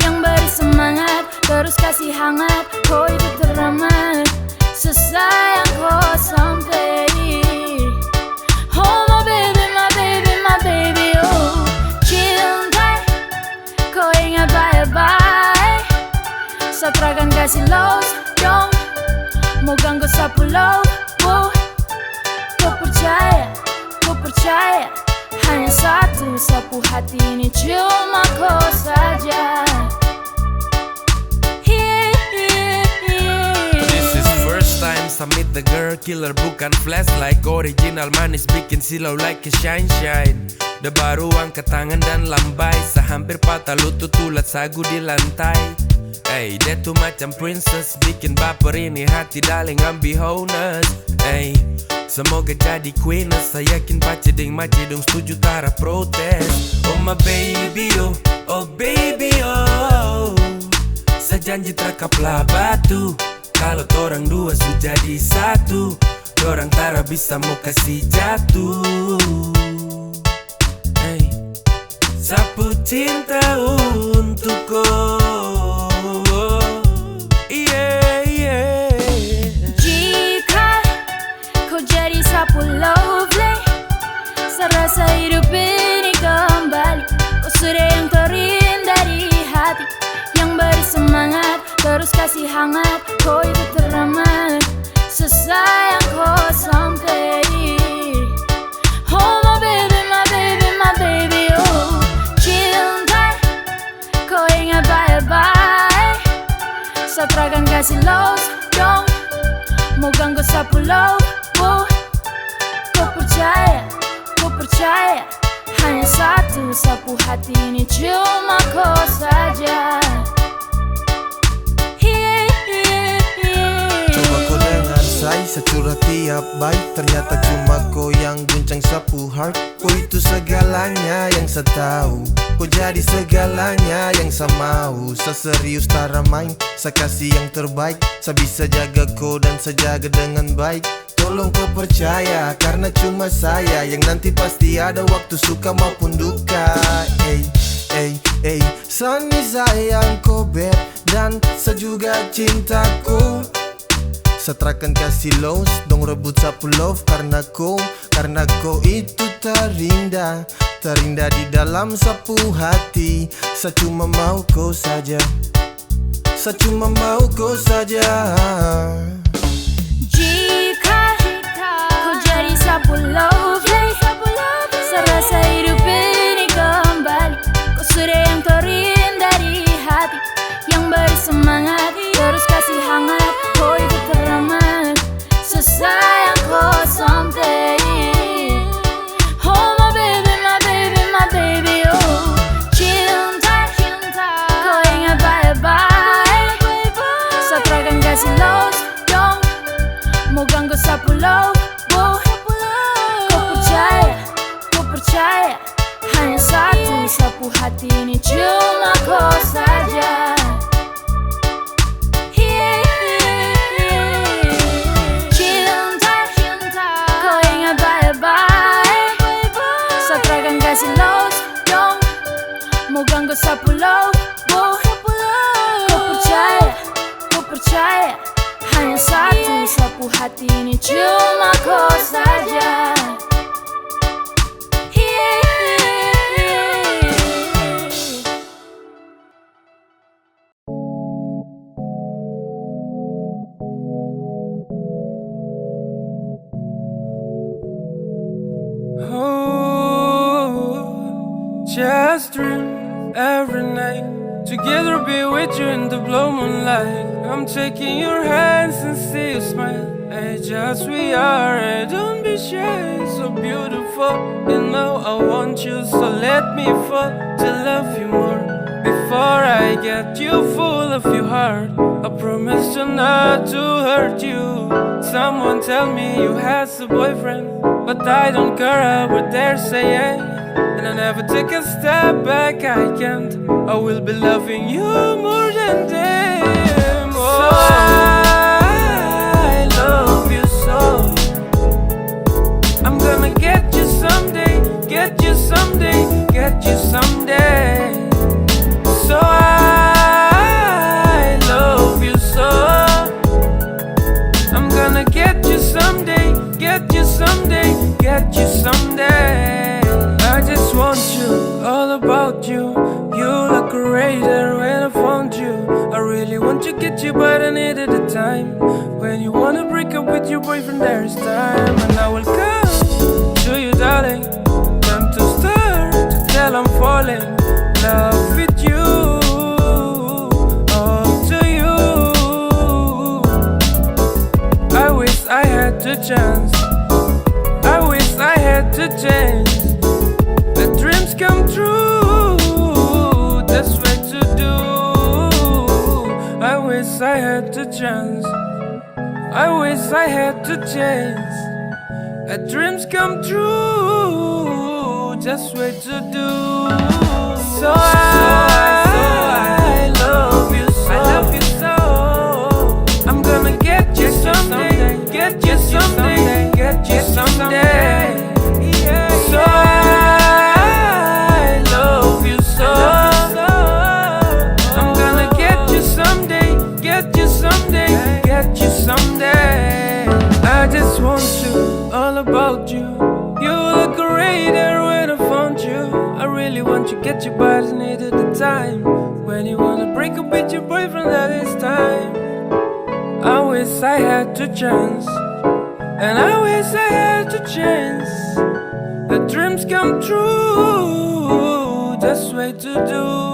yang beri semangat, terus kasih hangat. Kau itu teramat, sesayang kau sampai. Oh my baby, my baby, my baby, oh cinta, kau ingat baik-baik. Satrakan kasih love, dong. Mau ganggu sapu love, oh. Kau percaya, hanya satu sapu hati ini cuma kau saja. This is first time submit the girl killer, bukan flashlight. Original manis bikin silau like a shine. Udah baru angkat tangan dan lambai, sehampir patah lutut tulat sagu di lantai. Hey, dia tuh macam princess, bikin baper ini hati darling, I'm be honest. Hey, semoga jadi queeness, saya yakin paceding macidung setuju tara protes. Oh my baby, oh baby, oh. Sejanji terkaplah batu, kalau torang dua sudah jadi satu, dorang tara bisa mau kasih jatuh. Hey, sapu cinta untuk kau. Jadi sapu lovely, serasa hidup ini kembali. Kau sudah yang terindah di hati, yang beri semangat, terus kasih hangat. Kau itu teramat, sesayang kau sampai. Oh my baby, my baby, my baby, oh cinta, kau ingat baik-baik. Satrakan kasih love, dong. Mau ganggu sapu love, oh. Kau percaya, hanya satu sapu hati ini cuma kau saja. Coba kau dengar say, securah tiap baik. Ternyata cuma kau yang guncang sapu heart. Kau itu segalanya yang saya tahu. Kau jadi segalanya yang saya mau. Saya serius tara main, saya kasih yang terbaik. Saya bisa jaga kau dan saya jaga dengan baik. Tolong kau percaya, karena cuma saya yang nanti pasti ada waktu suka maupun duka. Sani sayang kau beb, dan saya juga cintaku. Setrakan kasih lows, dong rebut sapu love. Karena kau itu terindah, terindah di dalam sapu hati. Saya cuma mau kau saja, saya cuma mau kau saja. Jika kau jadi sapu lovely, serasa hidup ini kembali. Kau sudah yang terindah di hati, yang beri semangat, terus kasih hangat. Kau itu teramat, sesayang kau sampai. Oh my baby, my baby, my baby, oh cinta, kau ingat baik-baik. Satrakan kasih love, dong. Mau ganggu sapu love, oh. Kau percaya, hanya satu sapu hati ini cuma kau saja. sapu hati ini cuma kau saja. Just dream every night, together be with you in the blue moonlight. I'm taking your hands and see you smile. Hey, just we are, hey, don't be shy, so beautiful. You know I want you, so let me fall to love you more. Before I get you full of your heart, I promise to not to hurt you. Someone tell me you had a boyfriend, but I don't care what they're saying. And I never take a step back, I can't. I will be loving you more than them. Oh, so I love you so. I'm gonna get you someday, get you someday, get you someday. So I love you so. I'm gonna get you someday, get you someday, get you someday. I just want you, all about you. You look greater when I found you. I really want to get you, but I needed the time. When you wanna break up with your boyfriend, there is time. And I will come to you, darling. Time to start to tell I'm falling in love with you. All to you. I wish I had the chance. I wish I had the chance. The dreams come true, that's what to do. I wish I had the chance. I wish I had the chance. The dreams come true, just what to do. So I love you so. I love you so. I'm gonna get you someday, get you someday, get you someday. So I love you so. I'm gonna get you someday, get you someday, get you someday. I just want you, all about you. You look greater when I found you. I really want to get you, but I needed the time. When you wanna break up with your boyfriend, that is time. I wish I had the chance, and I wish I had the chance. The dreams come true, that's way to do.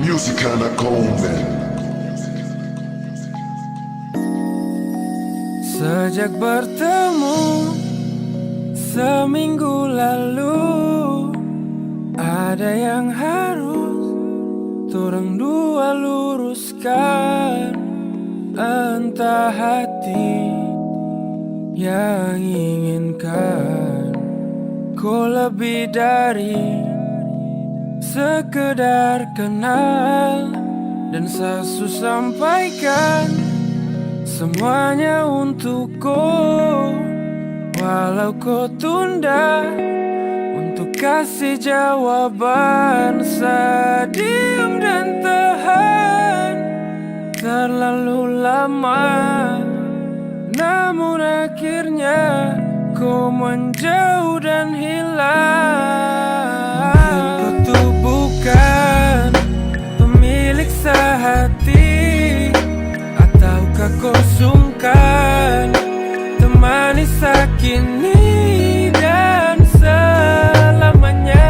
Music anak konven. Sejak bertemu seminggu lalu, ada yang harus torang dua luruskan. Entah hati yang inginkan kau lebih dari sekedar kenal, dan sesu sampaikan semuanya untuk kau. Walau kau tunda untuk kasih jawaban, sediam dan tahan terlalu lama. Namun akhirnya kau menjauh dan hilang. Kau tuh bukan pemilik sehati, ataukah kau sungkan temani sakini dan selamanya?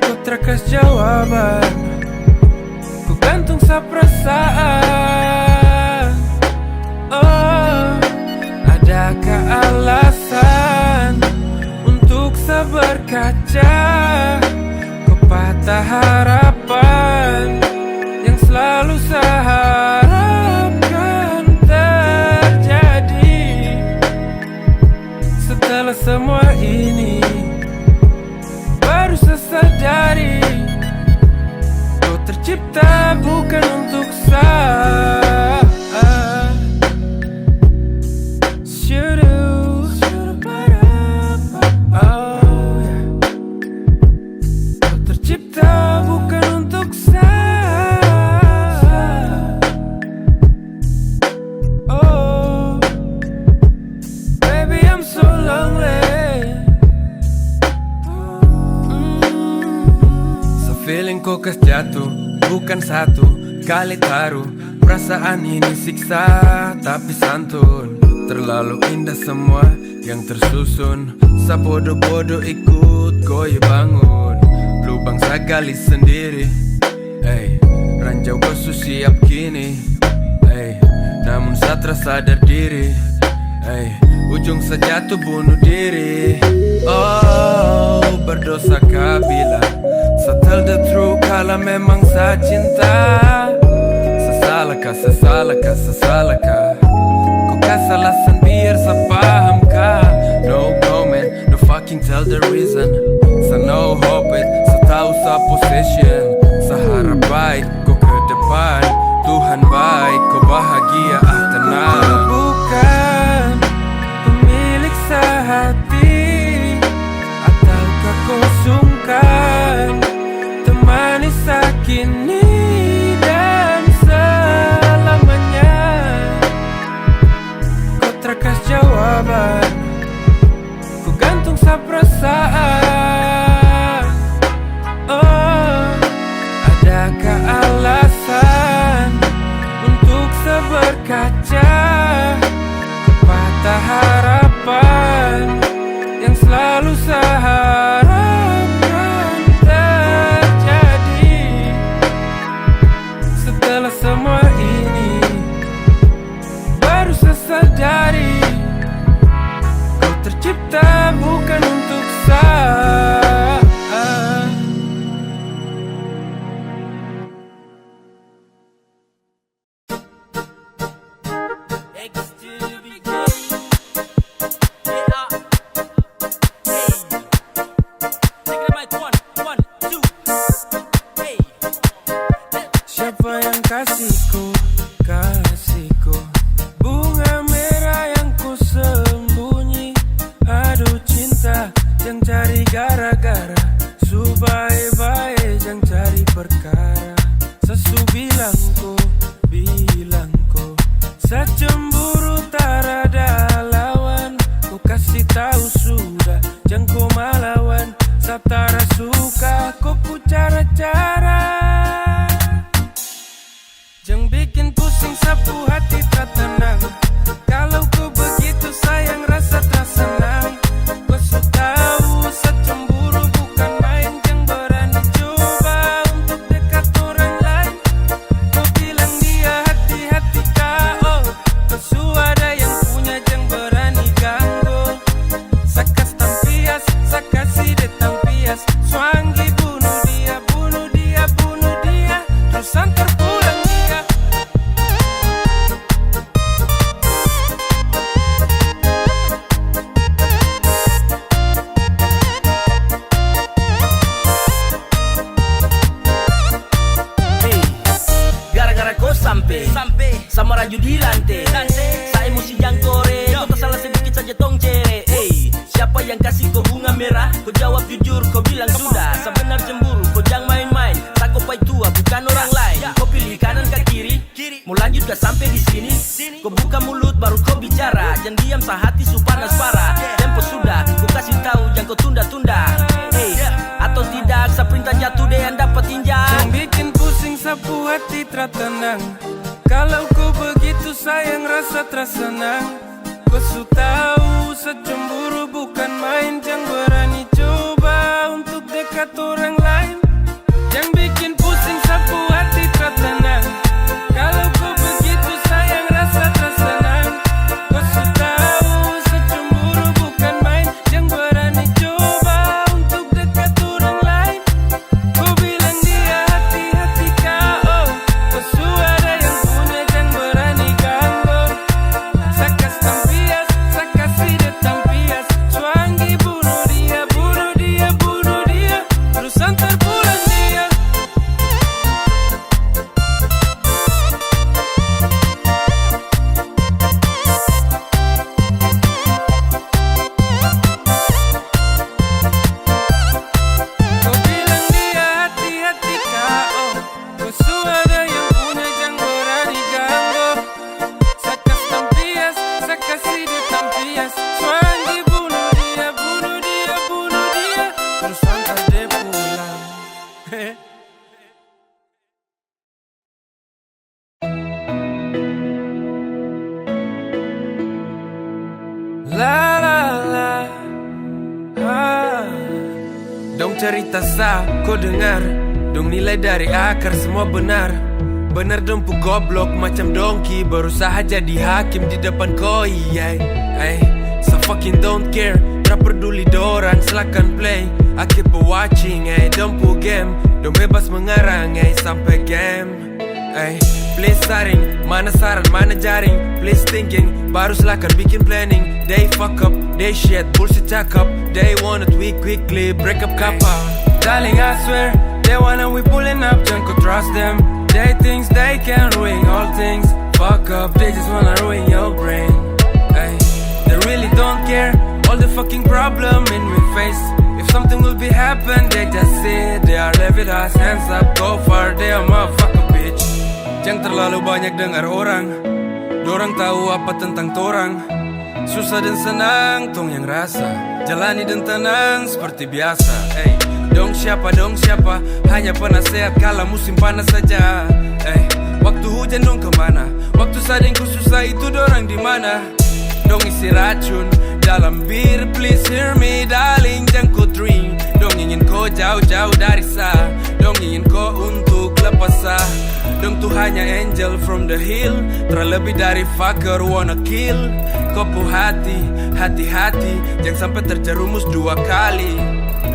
Kau terkas jawaban, ku gantung sa perasaan. Oh, adakah alasan untuk sabar kaca ke patah harapan yang selalu saya harapkan terjadi? Setelah semua ini, Baru saya sadari kau tercipta bukan untuk saya. Kau tercipta bukan untuk saya. Oh, baby I'm so lonely. Feeling kau kas jatuh, bukan satu kali taruh. Perasaan ini siksa tapi santun. Terlalu indah semua yang tersusun. Sabodo-bodo ikut goy bangun. Lubang saya gali sendiri. Ranjau kau siap kini. Namun saya tersadar diri. Ujung saya jatuh bunuh diri. Oh, berdosa kabila. Saya tell the truth kalau memang saya cinta. Sesalahkah kau kasih alasan biar saya paham kah? No comment, no fucking tell the reason. Saya no hope it, saya tahu saya possession. Saya harap baik kau ke depan. Tuhan baik kau bahagia tenang. Bukan pemilik sehati, ataukah kau sungkan temani sakini dan selamanya. Kau terkas jawaban, ku gantung sa perasaan. Oh, adakah alasan untuk seberkaca patah harapan yang selalu saya harapkan terjadi. Setelah semua ini baru saya sadari kau tercipta bukan untuk saya. Siapa yang kasihku bunga merah yang ku sembunyi. Aduh cinta, jangan cari gara-gara. Subai-bai, jangan cari perkara. Sesu bilang ko, saya cemburu tak ada lawan. Ku kasih tahu sudah, jangan ku malawan. Saya tak suka kau pu cara-cara. Jangan bikin pusing sapu hati tak tenang. Kalau ku begitu sayang rasa tak senang. Kau sudah tahu saya cemburu bukan main. Jangan berani coba untuk dekat orang lain. Kau bilang dia hati-hati kau. Kau sudah yang punya jangan berani ganggu. Sakas tampias, sakasi de tampias. Swangi bunuh dia. Terus antar pulang dia. Gara-gara kau sampai sama raju di lantai. Saya emosi jangkore, kau tak salah sedikit saja tong cere. Siapa yang kasih kau bunga merah? Kau jawab jujur, kau bilang sudah. Sebenar cemburu, kau jangan main-main. Tak kau pai tua, bukan orang lain. Kau pilih kanan ke kiri, mau lanjut gak sampai di sini. Kau buka mulut baru kau bicara. Jangan diam sehati su panas parah. Tempo sudah, kau kasih tahu jangan kau tunda-tunda. Atau tidak, seperintah jatuh deh yang dapat tinjau. Jangan bikin pusing sapu hati tak tenang. Kalau kau begitu sayang rasa terasa senang. Kau su tahu secemburu bukan main. Jangan berani coba untuk dekat orang lain. Jangan bikin pusing sapu hati tak tenang. Kalau kau begitu sayang rasa terasa senang. Kau su tahu secemburu bukan main. Jangan berani coba untuk dekat orang lain. Kau bilang dia hati-hati kau. Kau su ada yang punya jangan berani ganggu. Sakas tampias, sakasi de tampias. Swangi bunuh dia. cerita sah, kau dengar. Dong nilai dari akar semua benar. Bener dempu goblok macam dongki, berusaha jadi hakim di depan koi. So fucking don't care, tak peduli dorang, silakan play. I keep watching, dempu game. Dong bebas mengarang, sampai game. Please saring, mana saran, mana jaring. Please thinking, baru silakan bikin planning. They fuck up, they shit, bullshit cakap. They want it, we quickly break up kappa. Darling, I swear, they wanna we pulling up, jangan kau trust them. They think they can ruin all things. Fuck up, they just wanna ruin your brain. They really don't care, all the fucking problem in we face. If something will be happen, they just say they are level us, hands up, go far, they are motherfucker bitch. Jangan terlalu banyak dengar orang, dorang tahu apa tentang torang. Susah dan senang, tong yang rasa. Jalani dan tenang seperti biasa. Dong siapa, hanya penasehat kala musim panas saja. Waktu hujan dong kemana? Waktu sadingku susah itu dorang di mana? Dong isi racun dalam bir, please hear me darling, jangan kau drink. Dong ingin kau jauh-jauh dari sah. Dong ingin kau untuk lepas sah. Dong tuh hanya angel from the hill, terlebih dari fucker wanna kill. Kau pu hati-hati, jangan sampai terjerumus dua kali.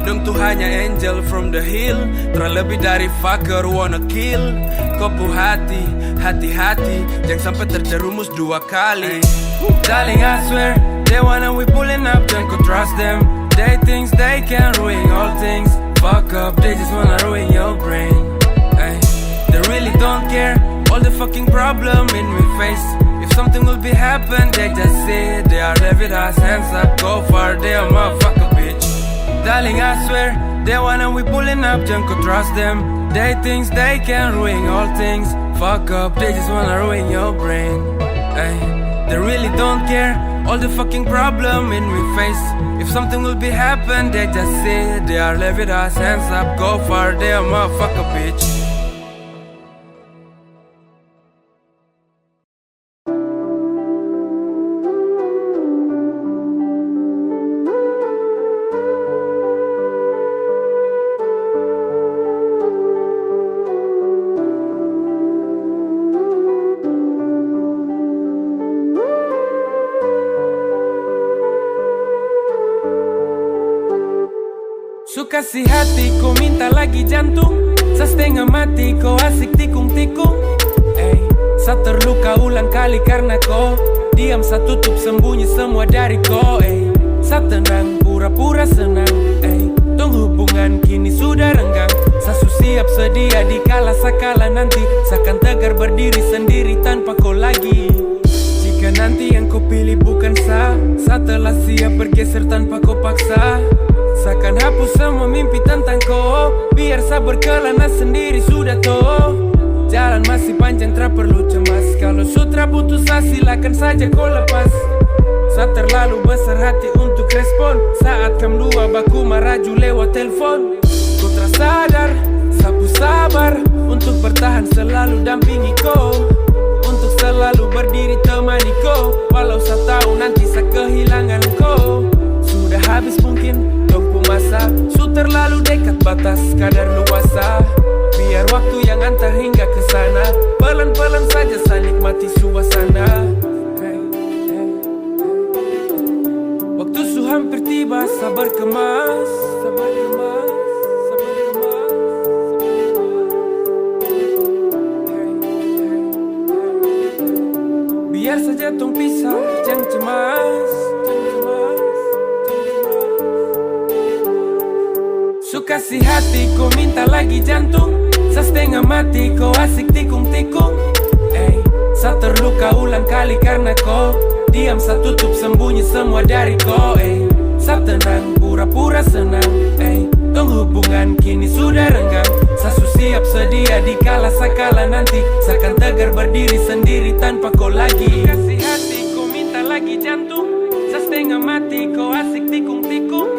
Dong tuh hanya angel from the hill, terlebih dari fucker wanna kill. Kau pu hati-hati, jangan sampai terjerumus dua kali. Darling, I swear, they wanna we pulling up, jangan kau trust them. They think they can ruin all things. Fuck up, they just wanna ruin your brain. They really don't care, all the fucking problem in we face. If something will be happen, they just say they are level us, hands up, go far, they are motherfucker bitch. Darling, I swear, they wanna we pulling up, jangan kau trust them. They think they can ruin all things. Fuck up, they just wanna ruin your brain. They really don't care, all the fucking problem in we face. If something will be happen, they just say they are level us, hands up, go far, they are motherfucker bitch. Kasih hati, kau minta lagi jantung. Setengah mati, kau asik tikung-tikung. Sa terluka ulang kali karena kau diam, sa tutup sembunyi semua dari kau. Sa tenang, pura-pura senang. Tong hubungan kini sudah renggang. Sa siap sedia dikala sakala nanti. Sakan tegar berdiri sendiri tanpa kau lagi. Jika nanti yang kau pilih bukan sa telah siap bergeser tanpa kau paksa. Seakan hapus semua mimpi tentang kau. Biar sabar kelana sendiri sudah toh. Jalan masih panjang, tak perlu cemas. Kalau sutra putus silakan saja kau lepas. Saya terlalu besar hati untuk respon saat kamu dua baku maraju lewat telepon. Kau tersadar, sapu sabar untuk bertahan selalu dampingi kau. Untuk selalu berdiri temani kau. Walau saya tahu nanti saya kehilangan kau. Sudah habis mungkin masa, su terlalu dekat batas kadar luasa. Biar waktu yang antar hingga ke sana. Pelan-pelan saja saya nikmati suasana. Waktu su hampir tiba, sabar kemas. Biar saja tong pisah, jangan cemas. Kasih hati, kau minta lagi jantung. Setengah mati, kau asik tikung-tikung. Sa terluka ulang kali karena kau diam, sa tutup sembunyi semua dari kau. Sa tenang, pura-pura senang. Tong hubungan kini sudah renggang. Sa siap sedia dikala sakala nanti. Sakan tegar berdiri sendiri tanpa kau lagi. Kasih hati, kau minta lagi jantung. Setengah mati, kau asik tikung-tikung.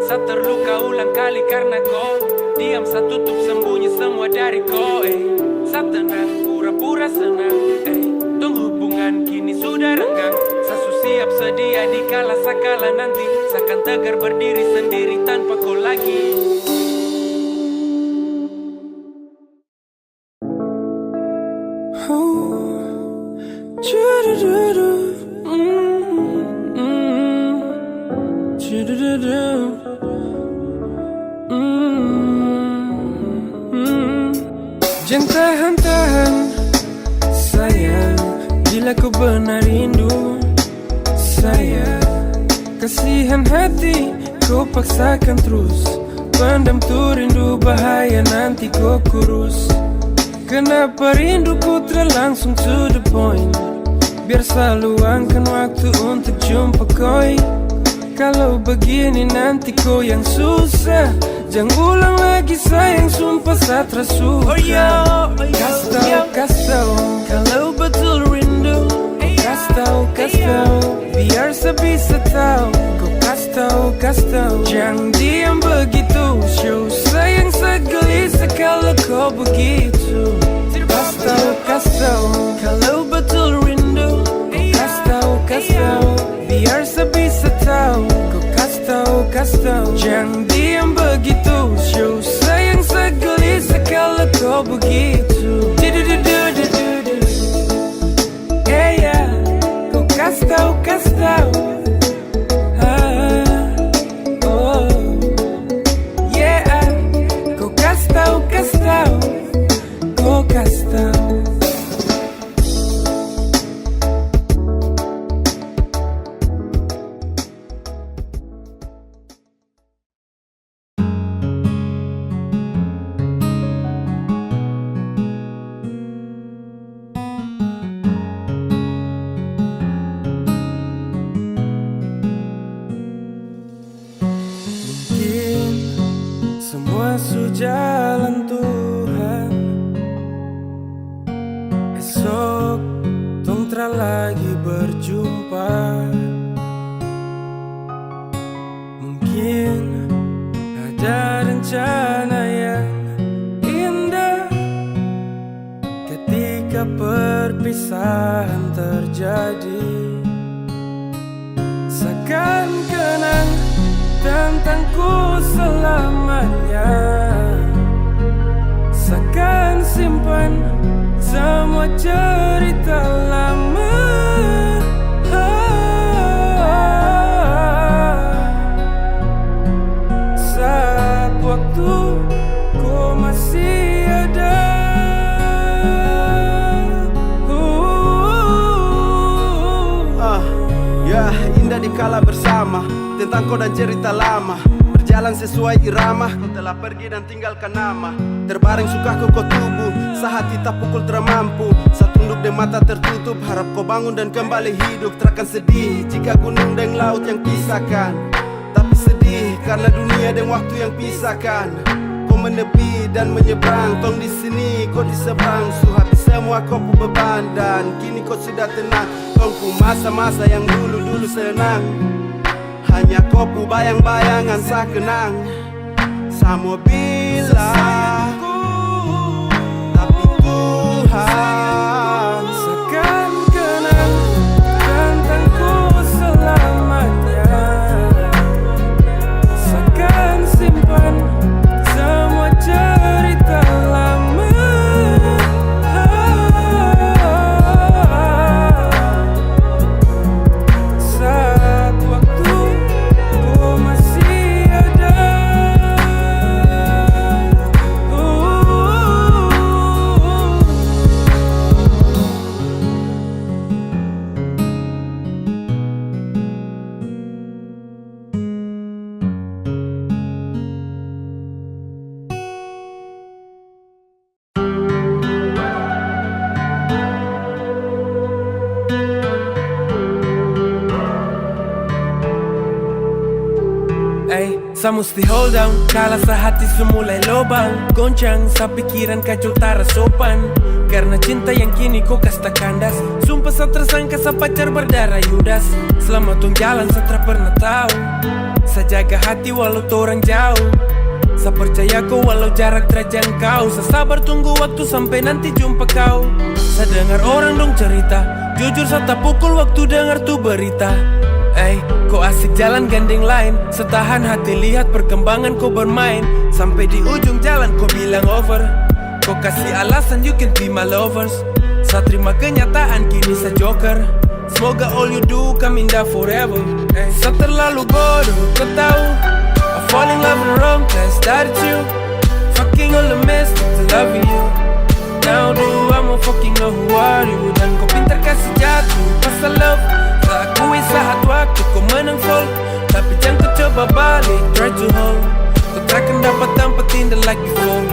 Sa terluka ulang kali karena kau diam, sa tutup sembunyi semua dari kau. Sa tenang, pura-pura senang. Tong hubungan kini sudah renggang. Sa siap sedia di kala sakala nanti. Seakan tegar berdiri sendiri tanpa kau lagi. Jangan tahan-tahan sayang, bila kau benar rindu sayang. Kasihan hati kau paksakan terus, pendam tu rindu bahaya nanti kau kurus. Kenapa rinduku terlangsung to the point, biar selalu luangkan waktu untuk jumpa koi. Kalau begini nanti kau yang susah, jangan ulang lagi sayang, sumpah satra suka. Kas tau, kalau betul rindu. Kas tau, biar sebisa tahu. Kau kas tau, jangan diam begitu. Show sayang segelisah kalau kau begitu. Kas tau, kalau betul rindu. Kas tau, biar sebisa tahu. Kau kas tau, jangan diam begitu. Show sayang segelisah kalau kau begitu. Yeah, kau kas tau. Yeah, kau kas tau. Kau kas tau. Jalan Tuhan, esok tong tra lagi berjumpa. Mungkin ada rencana yang indah ketika perpisahan terjadi. Seakan kenang tentangku selamanya, seakan simpan semua cerita lama. Saat waktu ku masih ada, ya indah dikala bersama, tentang kau dan cerita lama, berjalan sesuai irama. Kau telah pergi dan tinggalkan nama, terbaring suka kau tubuh, sehati tak pukul termampu. Saat tunduk dan mata tertutup, harap kau bangun dan kembali hidup. Terakan sedih jika gunung dan laut yang pisahkan, tapi sedih karena dunia dan waktu yang pisahkan. Kau menepi dan menyeberang, tong di sini kau di seberang. Habis semua kau pu beban dan kini kau sudah tenang. Tongku masa-masa yang dulu-dulu senang, hanya kau pu bayang-bayangan sakenang. Samo bilang, tapi Tuhan seakan kenang tentangku selamanya, seakan simpan semua cerita lama. Saat waktu ku masih ada, sa musti hold down, kala sa hati sumulai lobang. Goncang sa pikiran kacau tara sopan, karena cinta yang kini kau kasta kandas. Sumpah sa tersangka sa pacar berdarah Yudas. Selama tong jalan sa tra pernah tahu, sa jaga hati walau torang jauh. Saya percaya kau walau jarak terjangkau. Saya sabar tunggu waktu sampai nanti jumpa kau. Saya dengar orang dong cerita, jujur saya tak pukul waktu dengar tuh berita. Kau asik jalan gandeng lain, setahan hati lihat perkembangan kau bermain. Sampai di ujung jalan kau bilang over. Kau kasih alasan you can be my lovers. Saya terima kenyataan kini saya joker. Semoga all you do come indah forever. Saya terlalu bodoh, kau tahu. I fall in love in the wrong place, that it's you. Fucking all the mess, to loving you. Now do I'ma fucking know who are you. Dan kau pintar kasih jatuh pasal love. Tak akui saat waktu kau menang fall. Tapi jangan kau coba balik, try to hold. Kau takkan dapat tempat indah like before.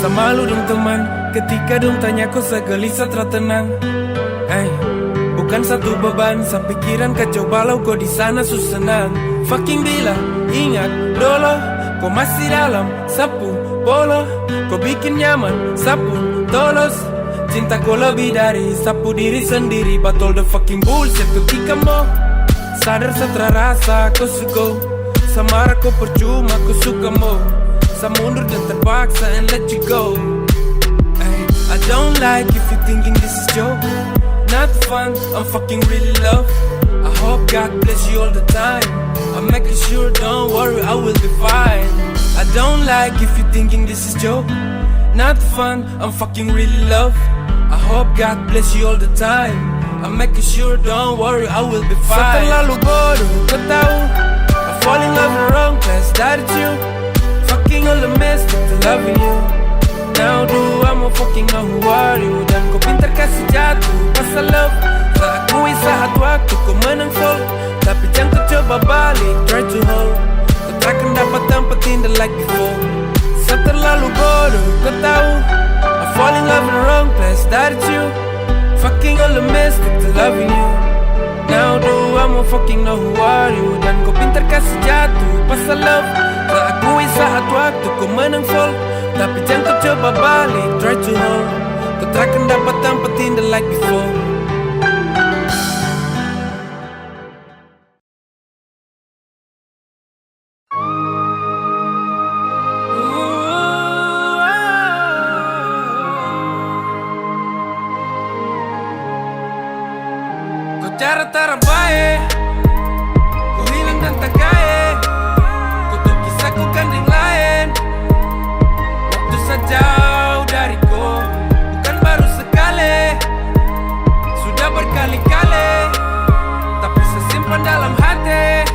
Sama lu dong teman, ketika dong tanya kau segelisah tertenang. Bukan satu beban, sepikiran kacau balau kau di sana susenang. Fucking bila ingat dulu, kau masih dalam sapu bola. Kau bikin nyaman, sapu tolos. Cinta kau lebih dari sapu diri sendiri. But all the fucking bullshit ketika mau sadar setelah rasa kau suka. Samara kau percuma kau suka mau. Saya mundur dan terpaksa and let you go. I don't like if you thinking this is joke. Not fun, I'm fucking really love. I hope God bless you all the time. I'm making sure, don't worry, I will be fine. I don't like if you thinking this is joke. Not fun, I'm fucking really love. I hope God bless you all the time. I'm making sure, don't worry, I will be fine. Saya terlalu bodoh, kau tahu. I fall in love in the wrong place, that it's you. Fucking all the mess, to loving you. Now do I'ma fucking know who are you. Dan kau pintar kasih jatuh pasal love. Tak akui saat waktu kau menang fall. Tapi jangan kau coba balik, try to hold. Kau takkan dapat tempat indah like before. Saya terlalu bodoh, kau tahu. I fall in love in the wrong place, that it's you. Fucking all the mess, to loving you. Now do I'ma fucking know who are you. Dan kau pintar kasih jatuh pasal love. Tak akui saat waktu kau menang fall. Tapi jangan kau coba balik, try to hold. Kau takkan dapat tempat indah like before. Kau cara terbaik, kau hilang dan tak kaya. Kau tuh kisahku gandeng lain. Jauh dariku, bukan baru sekali, sudah berkali-kali. Tapi sesimpan dalam hati,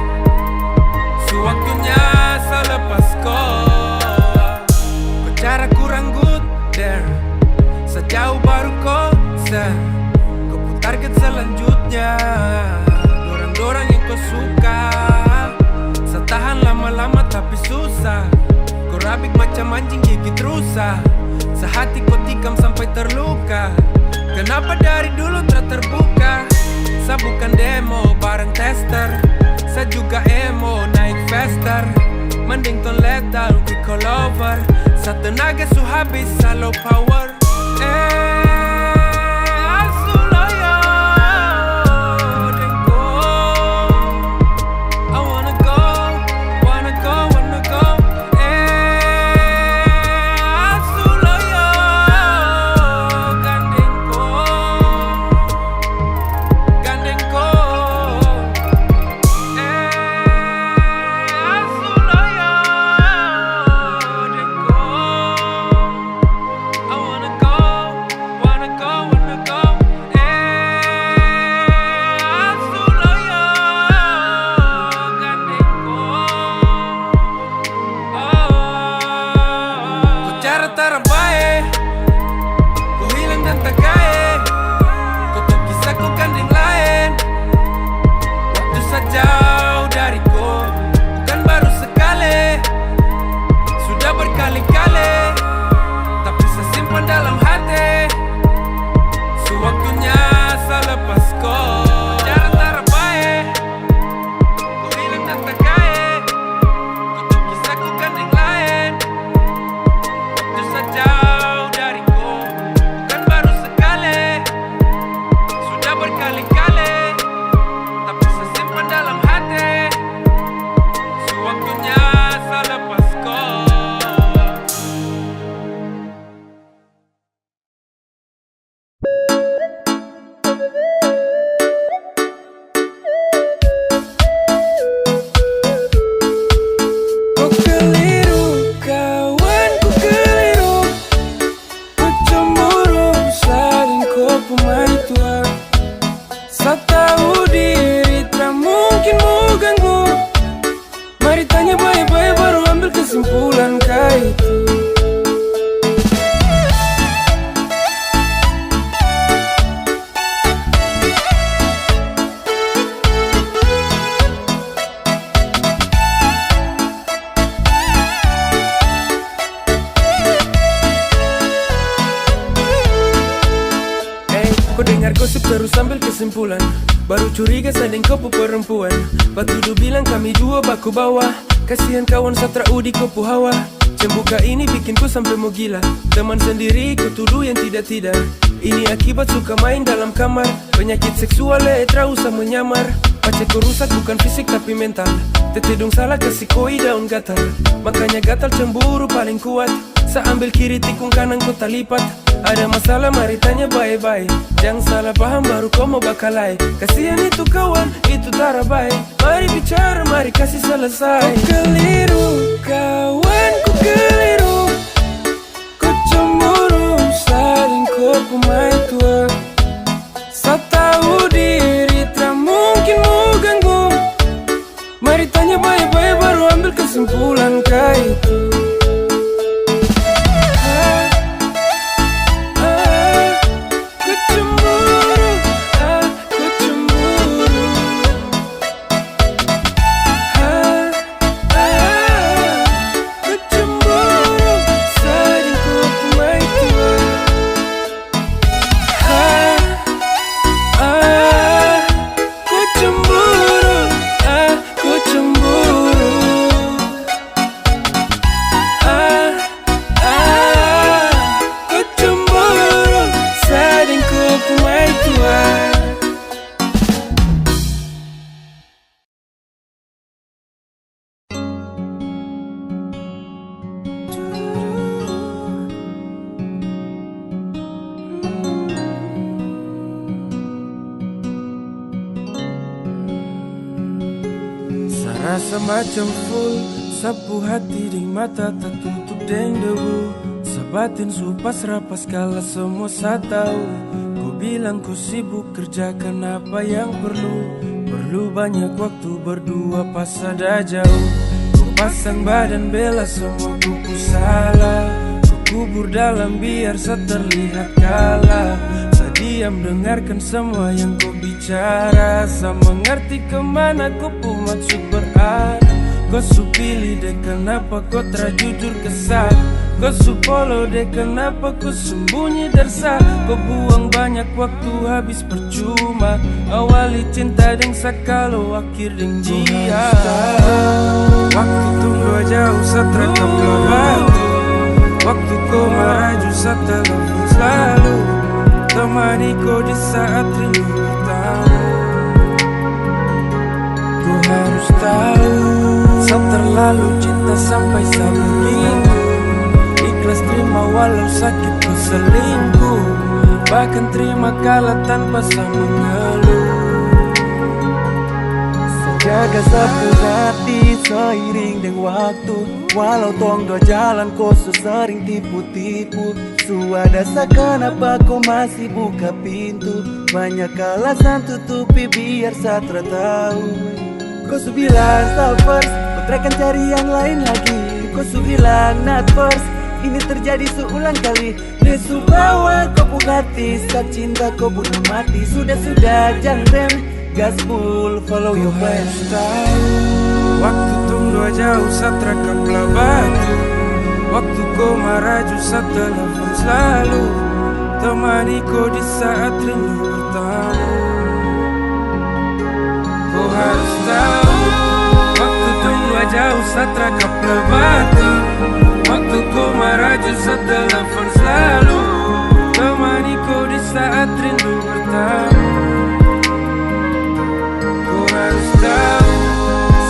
sewaktunya saya lepas kau. Kau cara kurang good there, sejauh baru konser. Kau pun target selanjutnya, dorang-dorang yang kau suka. Setahan lama-lama tapi susah. Kau rabik macam anjing gigit rusa. Sehati kau tikam sampai terluka. Kenapa dari dulu terbuka? Saya bukan demo bareng tester. Saya juga emo naik faster. Mending ton lethal quick all over. Sa tenaga su habis sa low power. I wanna go. kesimpulan kah itu? Kau dengar gosip terus ambil kesimpulan, baru curiga sadeng kau perempuan. Batudu bilang kami dua baku bawah, kasihan kawan Satra Udi kopu hawa. Cembuka ini bikin ku sampai mau gila, teman sendiri ku tuduh yang tidak-tidak. Ini akibat suka main dalam kamar, penyakit seksual letra usah menyamar. Pacar ku rusak bukan fisik tapi mental, tetedong salah kasih koi daun gatal. Makanya gatal cemburu paling kuat, seambil kiri tikung kanan ku talipat. Ada masalah mari tanya baik-baik, jangan salah paham baru kau mau bakalai. Kasihan itu kawan, itu tara baik. Mari bicara, mari kasih selesai. Kau keliru, kawan ku keliru. Kau cemburu, saling kau kumai tua. Saya tahu diri tak mungkin mau ganggu. Mari tanya baik-baik baru ambil kesimpulan kah itu? Rasa macam full, sapu hati di mata tak tutup deng debu. Sabatin supas rapas kala semua saya tahu. Kau bilang kau sibuk kerjakan apa yang perlu banyak waktu berdua pas ada jauh. Kau pasang badan bela semua kuku salah. Kau kubur dalam biar saya terlihat kalah. Saya diam dengarkan semua yang kau bicara. Saya mengerti kemana kau pun maksud berada. Kau su pilih deh kenapa kau terjujur kesal. Kau su follow deh kenapa kau sembunyi dersa. Kau buang banyak waktu habis percuma. Awali cinta deng sakalo akhir deng dia. Waktu tunggu jauh seterekam batu. Waktu kau marah justru telepon selalu. Temani kau di saat rindu bertamu. Kau harus tahu, saya terlalu cinta sampai saya begitu. Ikhlas terima walau sakit ku selingkuh. Bahkan terima kalah tanpa saya mengeluh. Jaga sapu hati seiring dengan waktu. Walau tong dua jalan kau sering tipu-tipu. Suada kenapa kau masih buka pintu. Banyak alasan tutupi biar Satra tahu. Kau su bilang stop first, kau trekan cari yang lain lagi. Kau su bilang not first, ini terjadi seulang kali. Nesu bawa kau bugatti, saat cinta kau bunuh mati. Sudah jangan rem, gas full, follow your plan. Waktu tunggu jauh Satra kapla batu. Waktu kau marah justru telepon selalu. Temani kau di saat rindu bertamu. Kau harus tahu, waktu tunggu jauh Satra kapla batu. Waktu kau marah justru telepon selalu. Temani kau di saat rindu bertamu. Kau harus tahu,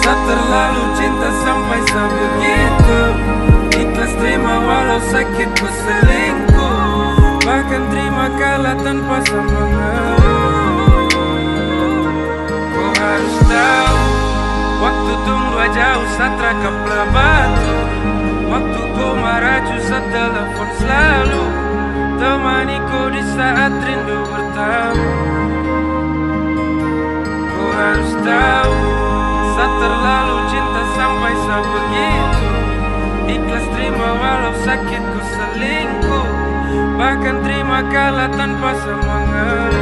saya terlalu cinta sampai sebegitu. Ikhlas terima walau sakit ku selingkuh. Bahkan terima kalah tanpa saya mengeluh. Kau harus tahu, waktu tunggu jauh Satra kapla batu. Waktu kau marah justru telepon selalu. Temani kau di saat rindu bertamu. Kau harus tahu, saya terlalu cinta sampai sebegitu. Ikhlas terima walau sakit ku selingkuh, bahkan terima kalah tanpa semangat.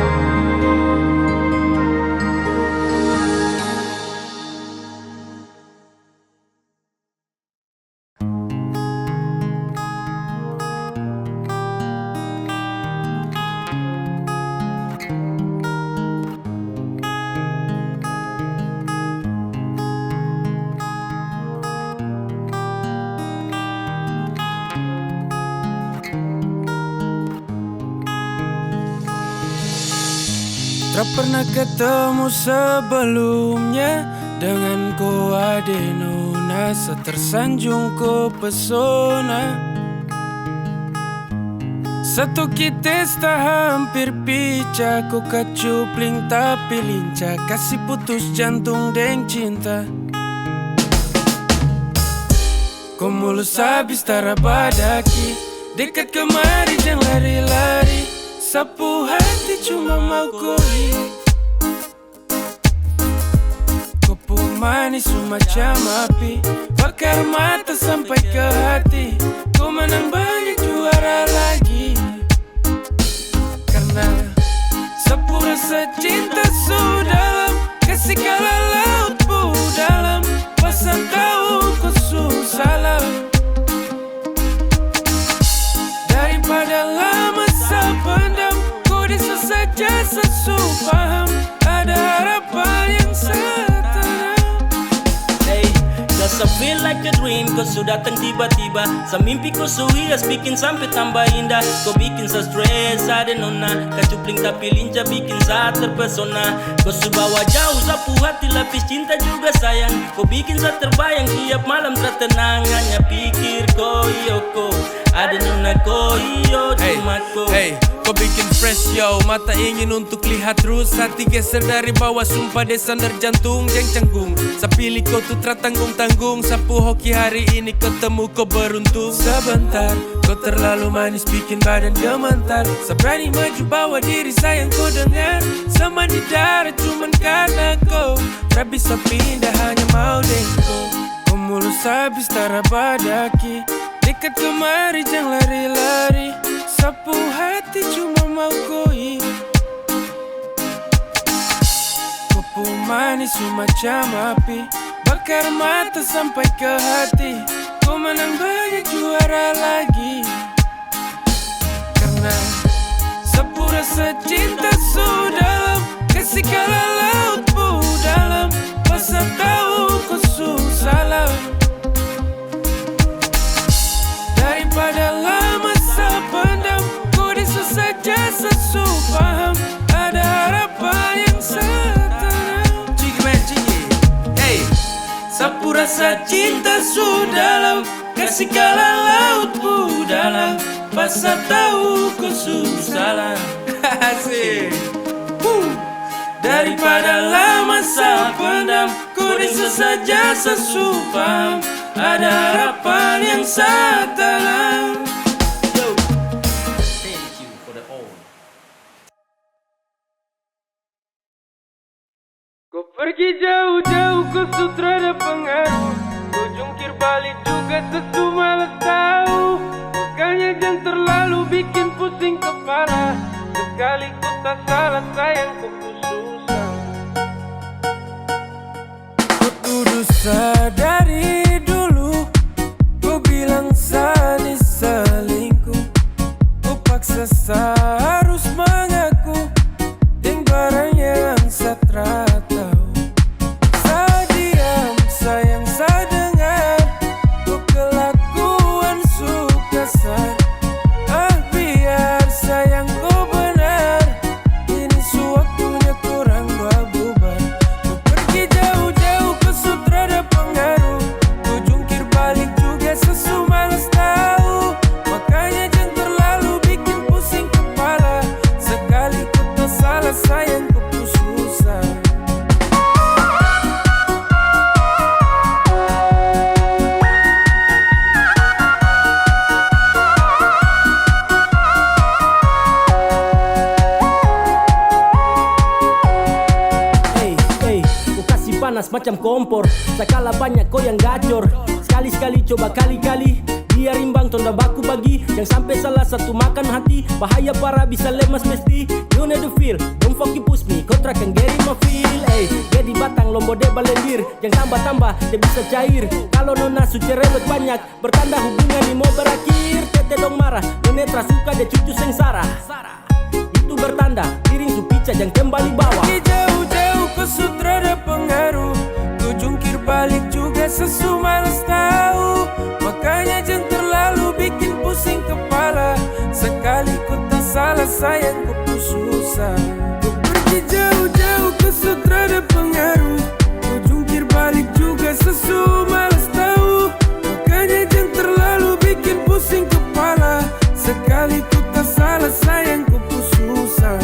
Tak pernah ketemu sebelumnya, dengan ko ade nona, setersanjung ko pesona. Satu kita hampir pecah, ko kacupling tapi lincah, kasih putus jantung deng cinta. Ko mulus habis tara badaki, dekat kemari jangan lari-lari. Sapu hati cuma mau koi, kopi manis semacam api, bakar mata sampai ke hati. Kau menang banyak juara lagi, karena sapu rasa cinta sudah dalam, kasih kala laut bu dalam, pasang tahu kau susah. Daripada lama sependam, kau bisa saja sesupaham, ada harapan yang setenang. Hey, just I feel like a dream, kau sudah datang tiba-tiba. Semimpi kau suhias bikin sampai tambah indah. Kau bikin saya stres, ada nona, kacupling tapi lincah bikin saya terpesona. Kau subawa jauh, sapu hati lapis cinta juga sayang. Kau bikin saya terbayang tiap malam tertenang, hanya pikir kau yoko. Ada nona ko, iyo cuma ko. Hey, kau bikin fresh yo, mata ingin untuk lihat terus, hati geser dari bawah, sumpah desandar jantung yang canggung. Sapilih kau tuh tanggung-tanggung, sapu hoki hari ini ketemu kau beruntung. Sebentar, kau terlalu manis bikin badan gemetar, seberani maju bawa diri sayang kau dengar. Sama di darat cuman karena kau, tak bisa pindah hanya mau dengko. Kau mulus habis tara badaki, dekat kemari jangan lari-lari. Sapu hati cuma mau koi, kopi manis semacam api, bakar mata sampai ke hati. Kau menang banyak juara lagi, karena sapu rasa cinta sudah dalam, kasih kala laut bu dalam, pasang tahu kau susah. Daripada lama sependam, kau bisa saja sesupaham, ada harapan yang setenang. Hey, sapu rasa cinta sudah dalam, kasih kala laut bu dalam, pasal tahu kau susah. Asik. Daripada lama sependam, kau bisa saja sesupaham, ada harapan yang setenang. Thank you for the all. Kau pergi jauh-jauh, kau sutrada pengaruh, kau jungkir balik juga sesu malas tahu. Makanya jangan terlalu bikin pusing kepala, sekali ku tak salah sayang ku susah. Kau kudu sadari dulu, kau bilang Sani selingkuh. Kau paksa saya harus mengaku, dengan barang yang saya tahu. Saya diam, sayang saya dengar, kau kelakuan suka sar. Biar sayang kau benar, ini sewaktunya kurang dua bubar. Kau pergi jauh-jauh, kau sutrada pengaruh, kau jungkir balik juga sesu malas tahu. Makanya jangan terlalu bikin pusing kepala, sekali kau tak salah sayang kau susah. Hey, ku kasih panas macam kompor, sekala banyak kau yang gacor. sekali-sekali coba kali-kali. Biar imbang tonda baku bagi. Yang sampai salah satu makan hati. Bahaya parah bisa lemas mesti. You know the feel, don't fucking push me. Kontrak yang Gary ma feel. Jadi batang lombo de balendir. Yang tambah-tambah dia bisa cair. Kalau nona su cerewet banyak. Bertanda hubungan ini mau berakhir. Tete dong marah, nenetra suka dia cucu sengsara. Itu bertanda, piring su pica yang kembali bawah. Pergi jauh-jauh ke sutra ada pengaruh. Ku jungkir balik juga sesu males tahu. Makanya jangan terlalu bikin pusing kepala. Sekali ku tak salah sayang ku pun susah. Ku pergi jauh-jauh ke sutra ada pengaruh. Ku jungkir balik juga sesu males tahu. Makanya jangan terlalu bikin pusing kepala. Sekali ku tak salah sayang ku pun susah.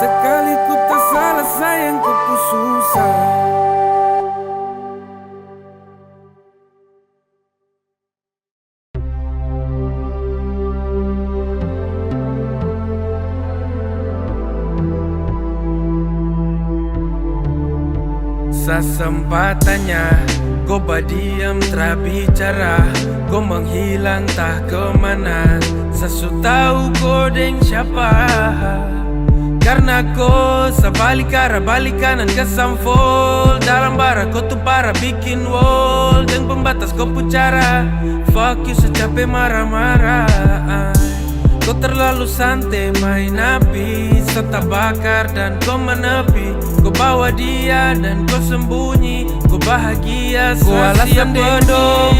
Sekali ku tak salah sayang ku pun susah. Sesempatannya kau berdiam tak bicara. Kau menghilang tak kemana. Sesu tahu kau deng siapa. Karena kau sebalik arah balik kanan ke samfol. Dalam bara kau tuh parah bikin wall. Dan pembatas kau pucara. Fuck you secapek marah-marah. Kau terlalu santai main api. Serta bakar dan kau menepi. Kau bawa dia dan kau sembunyi. Kau bahagia kau alasan bodoh.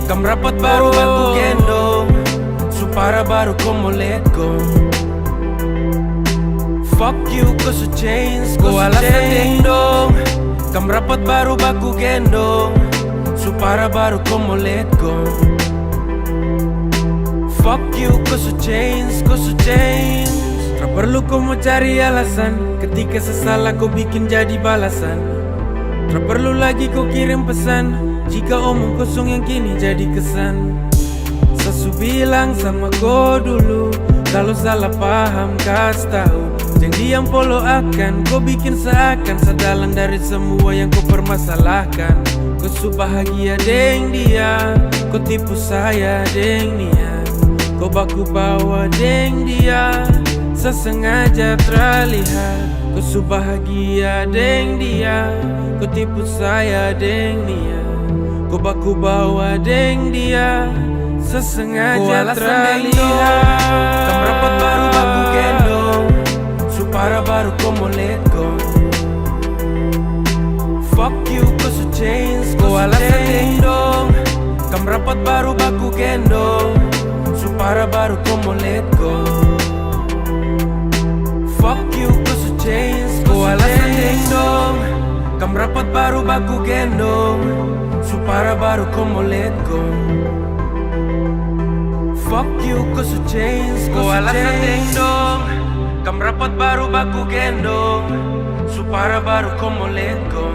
Kam rapat baru aku gendong. Supara baru kau mau let go. Fuck you, kau su change, kau alasan ding dong. Kam rapat baru baku gendong. Supara baru kau mau let go. Fuck you, kau su change, kau su change. Tak perlu kau mau cari alasan. Ketika sesalah kau bikin jadi balasan. Tak perlu lagi kau kirim pesan. Jika omong kosong yang kini jadi kesan. Sesu bilang sama kau dulu. Kalau salah paham kasih tahu. Yang diam polo akan kau bikin seakan sedalang dari semua yang kau permasalahkan. Kau su bahagia deng dia. Kau tipu saya deng dia. Kau baku bawa deng dia. Sesengaja terlihat. Kau su bahagia deng dia. Kau tipu saya deng dia. Kau baku bawa deng dia. Sesengaja terlihat. Kam rapat baru baku gendong. Supara baru kau mau let go. Fuck you, kau su change, kau alasan ding dong. Kam rapat baru baku gendong. Supara baru kau mau let go. Fuck you, kau su change, kau alasan ding dong. Kam rapat baru baku gendong. Supara baru kau mau let go. Fuck you, kau su change, kau alasan ding dong. Kam rapat baru baku gendong. Supara baru kau mau let go.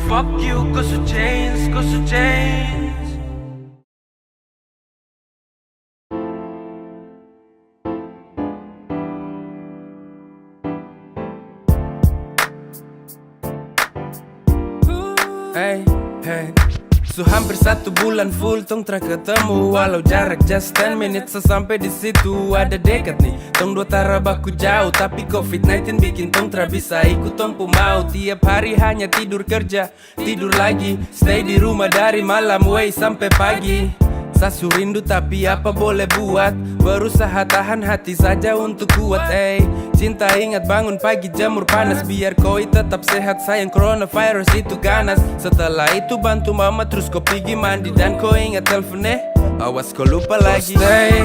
Fuck you, kau su change, kau su change. Hey, hey. So hampir 1 bulan full tong tra ketemu. Walau jarak just 10 minutes sampai di situ. Ada dekat nih, tong dua tara baku jauh. Tapi COVID-19 bikin tong tra bisa ikut tong pu mau. Tiap hari hanya tidur kerja, tidur lagi. Stay di rumah dari malam way sampai pagi. Sasu rindu tapi apa boleh buat. Berusaha tahan hati saja untuk kuat. Cinta ingat bangun pagi jamur panas. Biar koi tetap sehat sayang coronavirus itu ganas. Setelah itu bantu mama terus kau pergi mandi. Dan kau ingat teleponnya, awas kau lupa lagi. Stay,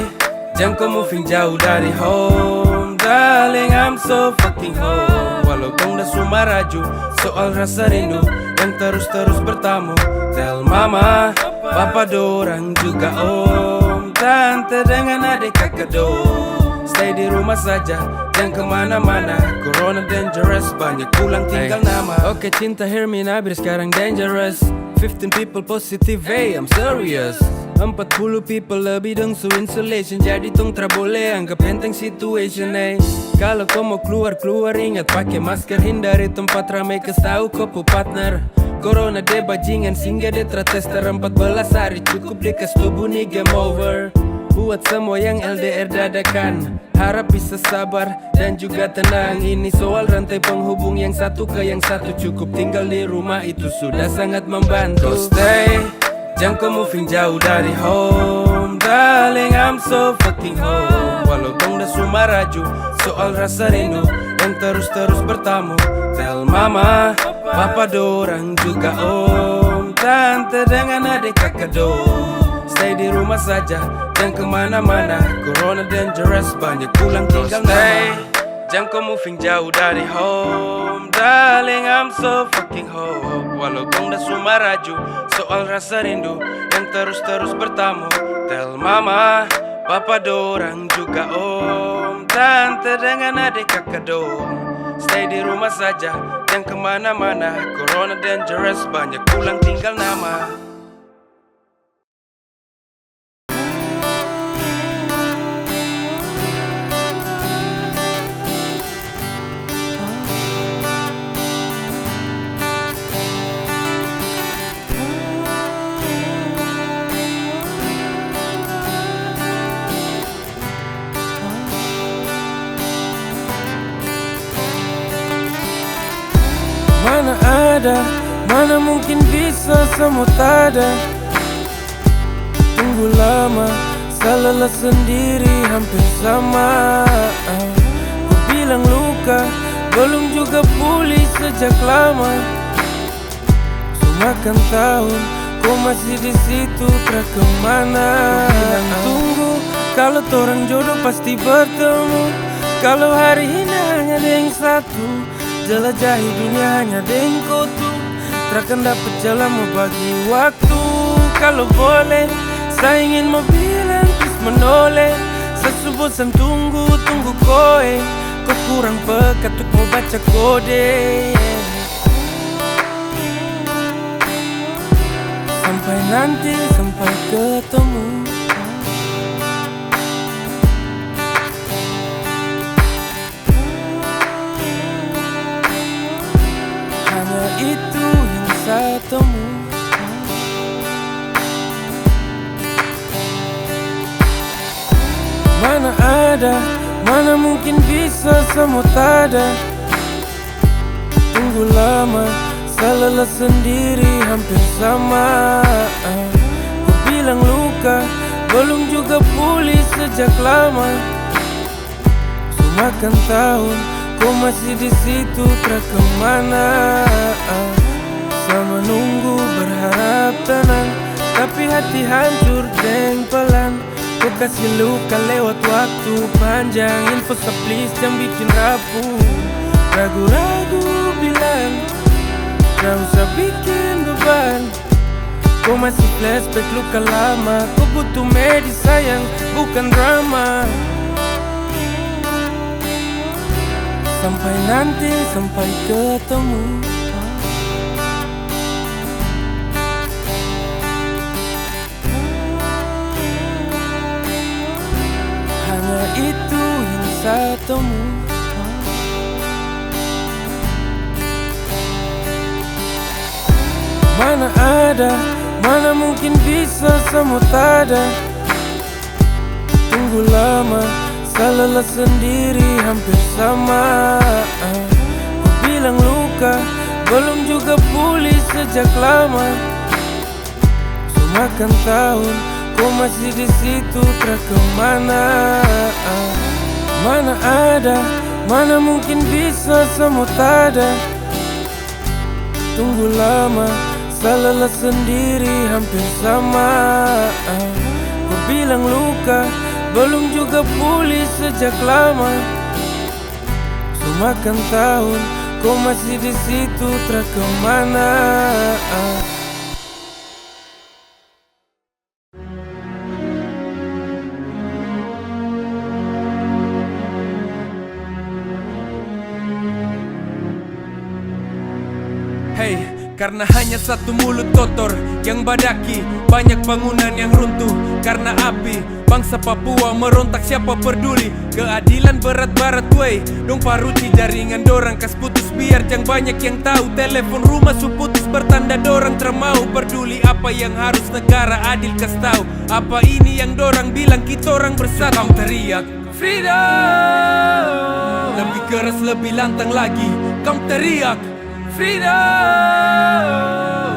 Jangan kau moving jauh dari home. Darling, I'm so fucking home. Walau tong dah sumaraju, soal rasa rindu yang terus-terus bertamu. Tell mama, papa dorang juga om, tante dengan adik kakak dong. Stay di rumah saja, jangan kemana-mana. Corona dangerous, banyak pulang tinggal nama. Oke cinta, hear me nabir sekarang dangerous. 15 people positive, hey I'm serious. 40 people lebih dong so insulation. Jadi tong tra boleh anggap enteng situation, eh. Kalau kau mau keluar ingat pakai masker. Hindari tempat ramai tahu kau pu partner. Corona de bajingan singgah de tra tester. 14 hari cukup dikas tubuh nih game over. Buat semua yang LDR dadakan, harap bisa sabar dan juga tenang. Ini soal rantai penghubung yang satu ke yang satu. Cukup tinggal di rumah itu sudah sangat membantu. So stay, jangan kau moving jauh dari home. Darling, I'm so fucking home. Walau tong dah sumaraju, soal rasa rindu yang terus-terus bertamu. Tell mama, papa dorang juga om, tante dengan adik kakak dong. Stay di rumah saja, jangan kemana-mana. Corona dangerous, banyak pulang tinggal nama. Jangan kau moving jauh dari home. Darling, I'm so fucking home. Walau tong dah sumaraju, soal rasa rindu yang terus-terus bertamu. Tell mama, papa dorang juga om, tante dengan adik kakak dong. Stay di rumah saja, jangan kemana-mana. Corona dangerous, banyak pulang tinggal nama. Mana ada, mana mungkin bisa semua tada. Tunggu lama, salah sendiri hampir sama. Ku bilang luka, belum juga pulih sejak lama. Semakan tahun, kau masih di situ tak kemana. Ku bilang tunggu, kalau torang jodoh pasti bertemu. Kalau hari ini hanya ada yang satu, jelajahi dunia hanya dengan kau tuh. Takkan dapat jalan mau bagi waktu. Kalau boleh, saya ingin mau bilang please menoleh. Saya bosan tunggu koe. Kau kurang peka untuk mau baca kode. Sampai nanti, sampai ketemu. Itu yang saya temu. Mana ada, mana mungkin bisa semua tada. Tunggu lama, salah sendiri hampir sama. Ku bilang luka, belum juga pulih sejak lama. Semakan tahun, kau masih di situ tak kemana. Sama nunggu berharap tenang, tapi hati hancur dan pelan. Kau kasih luka lewat waktu panjang. Info please jangan bikin rapuh. Ragu-ragu bilang, gak usah bikin beban. Kau masih flashback luka lama. Kau butuh medis sayang, bukan drama. Sampai nanti, sampai ketemu. Hanya itu yang saya temu. Mana ada, mana mungkin bisa semua tada. Tunggu lama, salah sendiri hampir sama. Ku bilang luka, belum juga pulih sejak lama. Semakan tahun, kau masih di situ tak kemana. Mana ada, mana mungkin bisa semua tada. Tunggu lama, salah sendiri hampir sama. Ku bilang luka, belum juga pulih sejak lama. Semakan tahun, kau masih di situ, tak kemana. Hey, karena hanya satu mulut kotor yang badaki, banyak bangunan yang runtuh karena api. Bangsa Papua merontak, siapa peduli? Keadilan berat barat wey, dong paruti jaringan dorang kas putus biar jang banyak yang tahu. Telepon rumah su putus bertanda dorang termau peduli. Apa yang harus negara adil kas tahu? Apa ini yang dorang bilang kita orang bersatu? Kamu teriak freedom, lebih keras lebih lantang lagi. Kamu teriak freedom,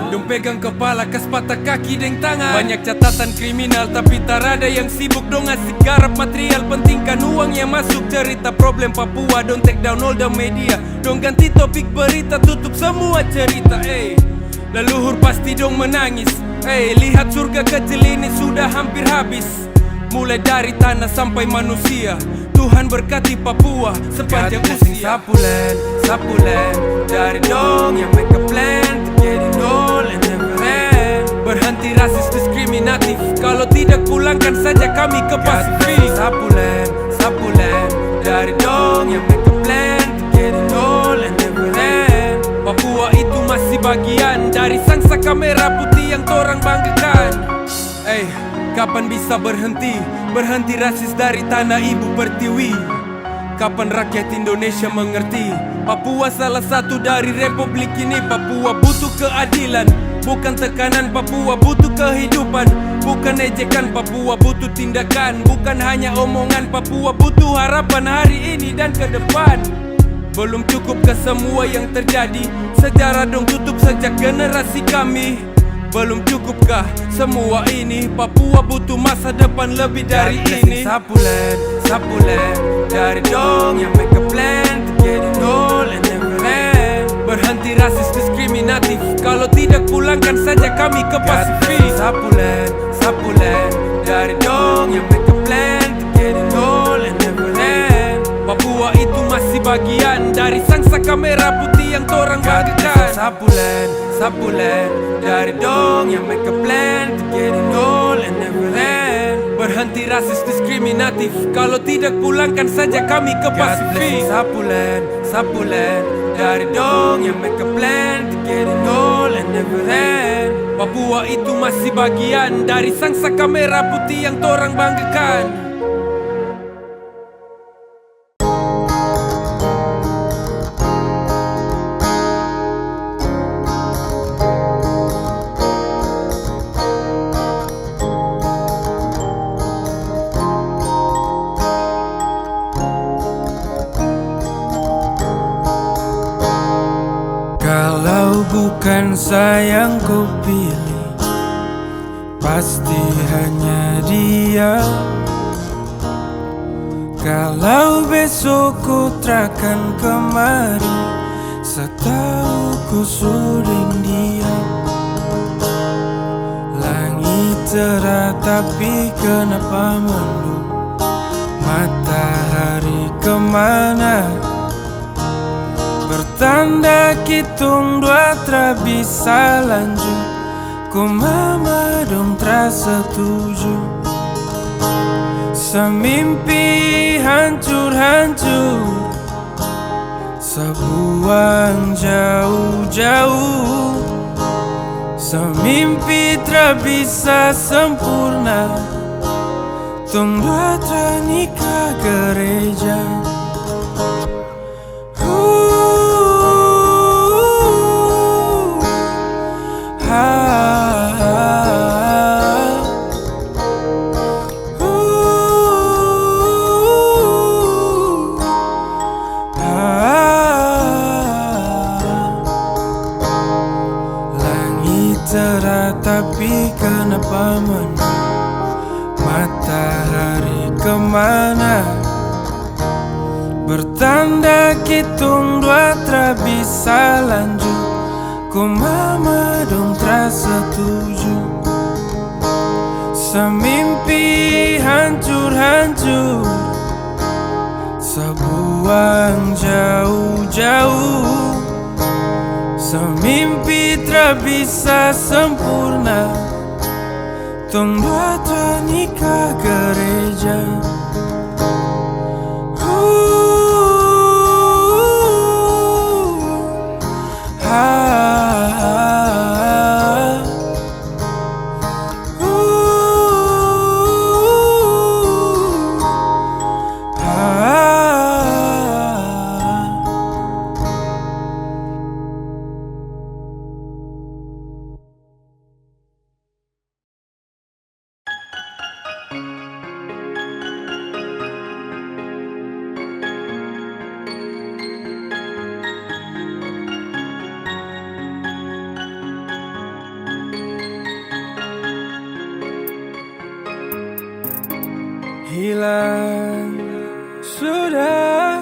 dong pegang kepala kas patah kaki deng tangan. Banyak catatan kriminal tapi tak ada yang sibuk dong asik garap material. Pentingkan uang yang masuk, cerita problem Papua dong take down all the media. Dong ganti topik berita, tutup semua cerita. Leluhur pasti dong menangis. Lihat surga kecil ini sudah hampir habis. Mulai dari tanah sampai manusia, Tuhan berkati Papua sepanjang usia. Sapulen, sapulen, dari dong yang make a plan to get it all and never end. Berhenti rasis diskriminatif, kalau tidak pulangkan saja kami ke Pasifik. Sapulen, sapulen, dari dong yang make a plan to get it all and never end. Papua itu masih bagian dari sangsaka merah putih yang torang banggakan. Kapan bisa berhenti? Berhenti rasis dari tanah ibu pertiwi. Kapan rakyat Indonesia mengerti? Papua salah satu dari republik ini. Papua butuh keadilan, bukan tekanan. Papua butuh kehidupan, bukan ejekan. Papua butuh tindakan, bukan hanya omongan. Papua butuh harapan hari ini dan ke depan. Belum cukup ke semua yang terjadi? Sejarah dong tutup sejak generasi kami. Belum cukupkah semua ini? Papua butuh masa depan lebih dari ini. Sapulen, sapulen, dari dong yang make a plan to get it all and never end. Berhenti rasis diskriminatif, kalau tidak pulangkan saja kami ke Pasifik. Sapulen, sapulen, dari dong yang make a plan to get it all and never end. Papua itu masih bagian dari sangsaka merah putih yang torang banggakan. Sapulen, sapulen, dari dong yang make a plan to get it all and never end. Berhenti rasis diskriminatif, kalau tidak pulangkan saja kami ke Pasifik. Sapulen, sapulen, dari dong yang make a plan to get it all and never end. Papua itu masih bagian dari sangsaka merah putih yang torang banggakan. Bukan sayang ku pilih, pasti hanya dia. Kalau besok ku takkan kemari, setahu ku sudah dia. Langit cerah tapi kenapa mendung? Matahari kemana? Bertanda kitung dua tra bisa lanjut. Ku mama dong tra setuju. Semimpi hancur-hancur, sebuang jauh-jauh. Semimpi tra bisa sempurna, tong dua tra nikah gereja. Tapi kenapa mendung? Matahari kemana? Bertanda kitung dua tra bisa lanjut. Ku mama dong tra setuju. Semimpi hancur-hancur, sebuang jauh-jauh. Semimpi tak bisa sempurna, tong dua nikah gereja. Hilang, sudah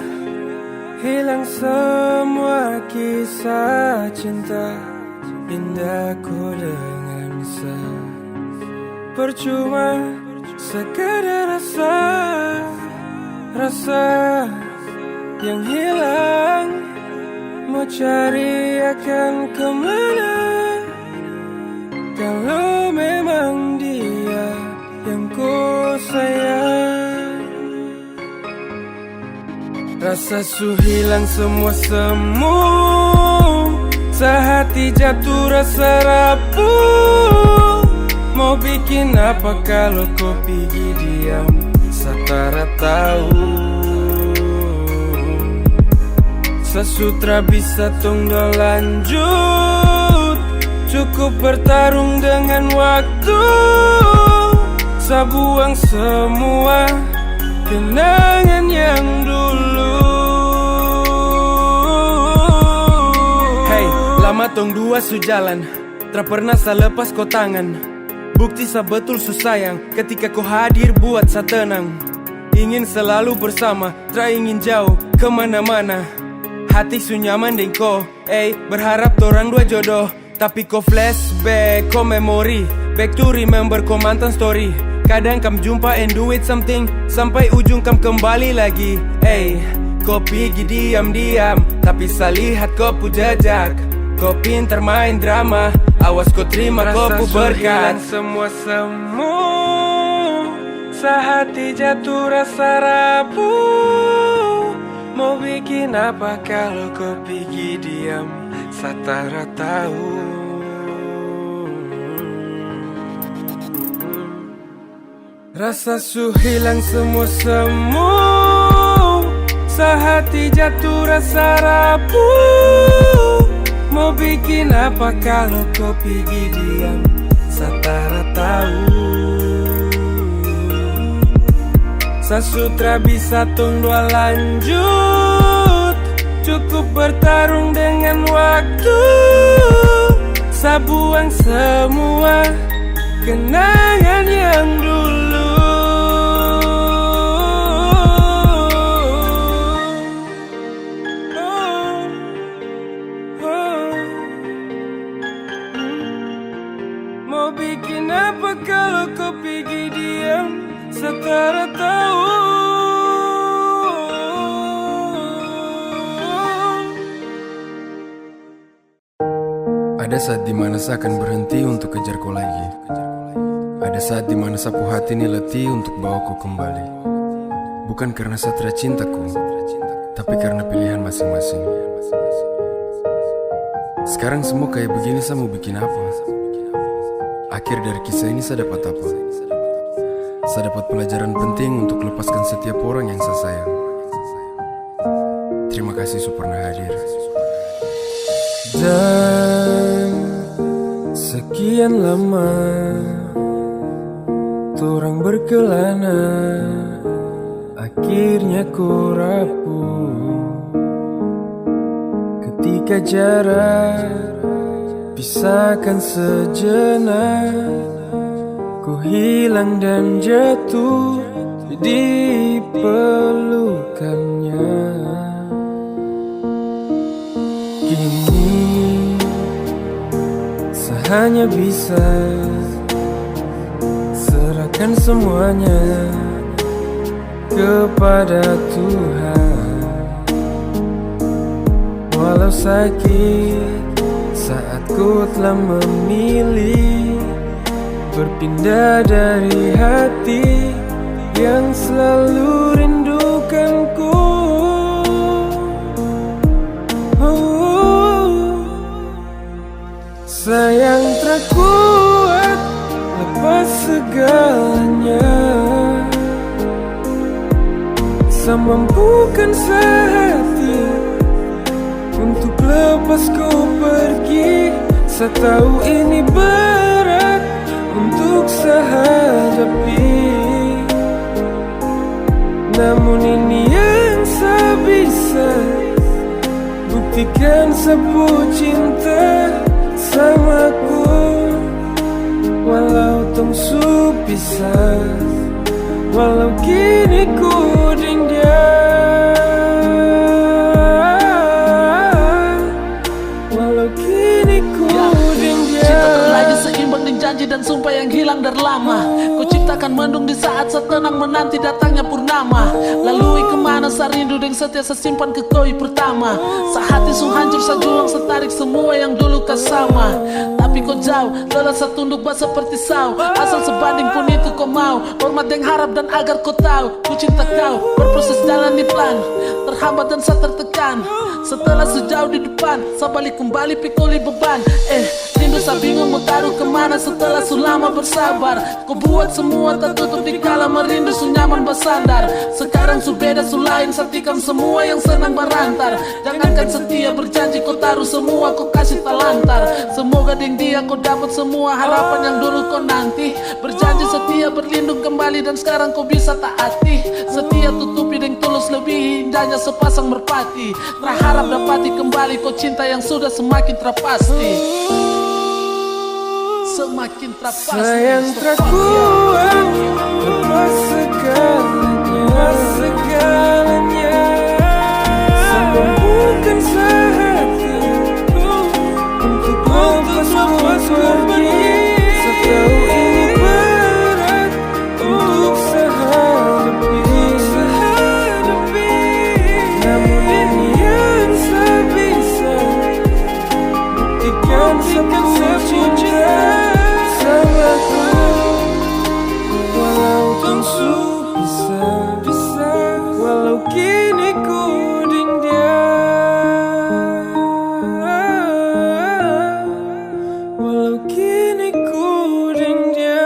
hilang semua kisah cinta indahku dengan percuma sekadar rasa yang hilang. Mau cari akan kemana kalau memang dia yang ku sayang. Rasa su hilang semua sehati jatuh rasa rapuh. Mau bikin apa kalau kau pergi diam satara tahu. Sesutra bisa tunggu lanjut, cukup bertarung dengan waktu. Sabuang semua kenangan yang dulu. Hey, lama tong dua su jalan, tak pernah sa lepas kau tangan. Bukti sa betul su sayang, ketika kau hadir buat sa tenang. Ingin selalu bersama, tak ingin jauh kemana-mana. Hati su nyaman deng kau, berharap torang dua jodoh. Tapi kau flashback, kau memori, back to remember kau mantan story. Kadang kam jumpa and do it something, sampai ujung kam kembali lagi. Kau pergi diam-diam, tapi saya lihat kau pu jejak. Kau pintar main drama, awas kau terima kau pu berkat. Semua sehati jatuh rasa rapuh. Mau bikin apa kalau kau pergi diam satara tahu. Rasa su hilang semua sehati jatuh rasa rapuh. Mau bikin apa kalau kau pergi diam satara tahu. Sasutra bisa tunggu lanjut, cukup bertarung dengan waktu. Sabuang semua kenangan yang dulu. Mau bikin apa kalau kau pergi diam setara tahu. Ada saat dimana saya akan berhenti untuk kejar kau lagi. Ada saat dimana sapu hati ini letih untuk bawa kau kembali. Bukan karena saya tidak cintaku, tapi karena pilihan masing-masing. Sekarang semua kayak begini, saya mau bikin apa? Akhir dari kisah ini saya dapat apa? Saya dapat pelajaran penting untuk lepaskan setiap orang yang saya sayang. Terima kasih sudah pernah hadir. Dan sekian lama torang berkelana, akhirnya ku rapuh. Ketika jarak pisahkan sejenak, ku hilang dan jatuh di pelukannya. Kini saya hanya bisa serahkan serahkan semuanya kepada Tuhan. Walau sakit saat ku telah memilih berpindah dari hati yang selalu rindukanku. Sayang tak kuat lepas segalanya, semampukan sehati untuk lepas kau pergi. Saya tahu ini berat untuk saya hadapi, namun ini yang saya bisa buktikan. Sebuah cinta samaku walau tong su pisah, walau kini ku ding dia, walau kini ku ding dia. Cinta terlaju seimbang dengan janji dan sumpah yang hilang dari lama. Kau ciptakan mendung di saat setenang menanti datangnya purnama. Lalui kemana saya rindu dengan setia saya simpan ke koi pertama. Sehati su hancur saya julang setarik semua yang dulu kau sama. Tapi kau jauh lelah saya tunduk bah seperti sau. Asal sebanding pun itu kau mau. Hormat yang harap dan agar kau tahu ku cinta kau berproses jalan di plan. Terhambat dan saya tertekan. Setelah sejauh di depan saya balik kembali pikuli beban. Rindu saya bingung mau taruh kemana setelah selama bersabar. Kau buat semua tertutup di kala merindu su nyaman bersandar. Sekarang su beda su lain satikan semua yang senang berantar. Jangankan setia berjanji kau taruh semua kau kasih talantar. Semoga dengan dia kau dapat semua harapan yang dulu kau nanti. Berjanji setia berlindung kembali dan sekarang kau bisa taati. Setia tutupi dengan tulus lebih indahnya sepasang merpati. Terharap dapati kembali kau cinta yang sudah semakin terpasti. Semakin terpasti. Sayang tak kuat lepas segalanya, semampukan sehati untuk lepas pergi. Setahu ini berat untuk sehadapi, namun ini yang saya bisa buktikan. Sebuah cinta samaku walau tungsu bisa, walau kini ku ding dia, walau kini ku ding dia.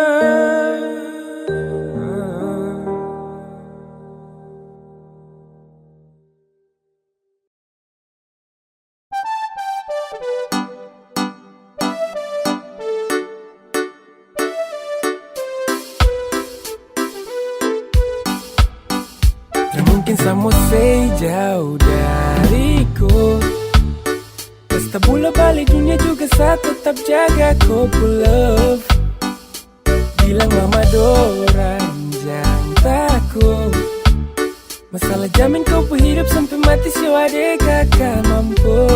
Mungkin sama say jauh dariku. Pesta bola balik dunia juga saya tetap jaga kau love. Bilang mama dorang jangan takut. Masalah jamin kau hidup sampai mati siwa dek kakak mampu.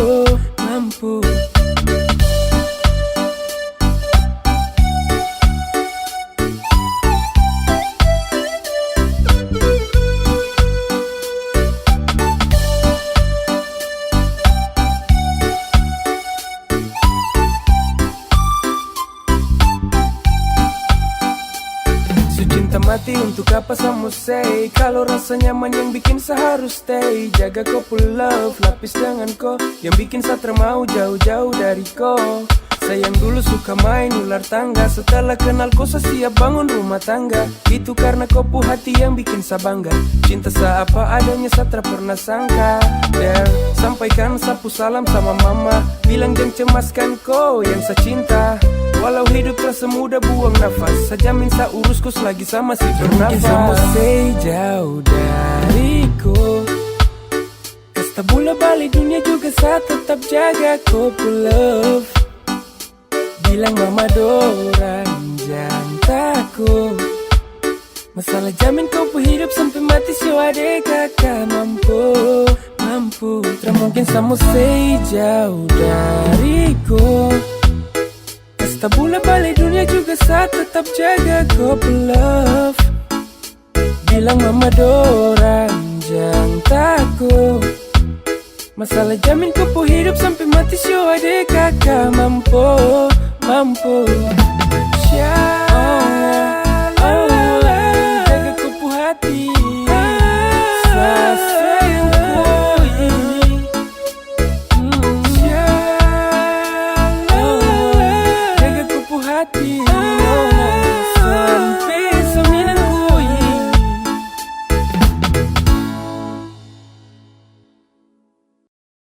Mati untuk apa sama say. Kalau rasa nyaman yang bikin saya harus stay. Jaga kau love, lapis dengan kau yang bikin saya termau jauh-jauh dari kau. Sayang dulu suka main ular tangga. Setelah kenal kau saya siap bangun rumah tangga. Itu karena kau hati yang bikin saya bangga. Cinta saya apa adanya saya tak pernah sangka. Sampaikan sapu salam sama mama. Bilang jangan cemaskan kau yang saya cinta. Walau hidup terasa mudah buang nafas, saya jamin saya urus kau selagi sama si bernafas. Sama say jauh dariku. Pesta bola balik dunia juga saya tetap jaga kau love. Bilang mama dorang jangan takut. Masalah jamin kau hidup sampai mati siwa dek kakak mampu. Tak mungkin sama say jauh dariku. Tak boleh balik dunia juga saat tetap jaga couple love. Bilang mama dorang jangan takut, masalah jamin kupu hidup sampai mati. Show adek kakak mampu jaga kupu hati sayangku ini. Jaga kupu hati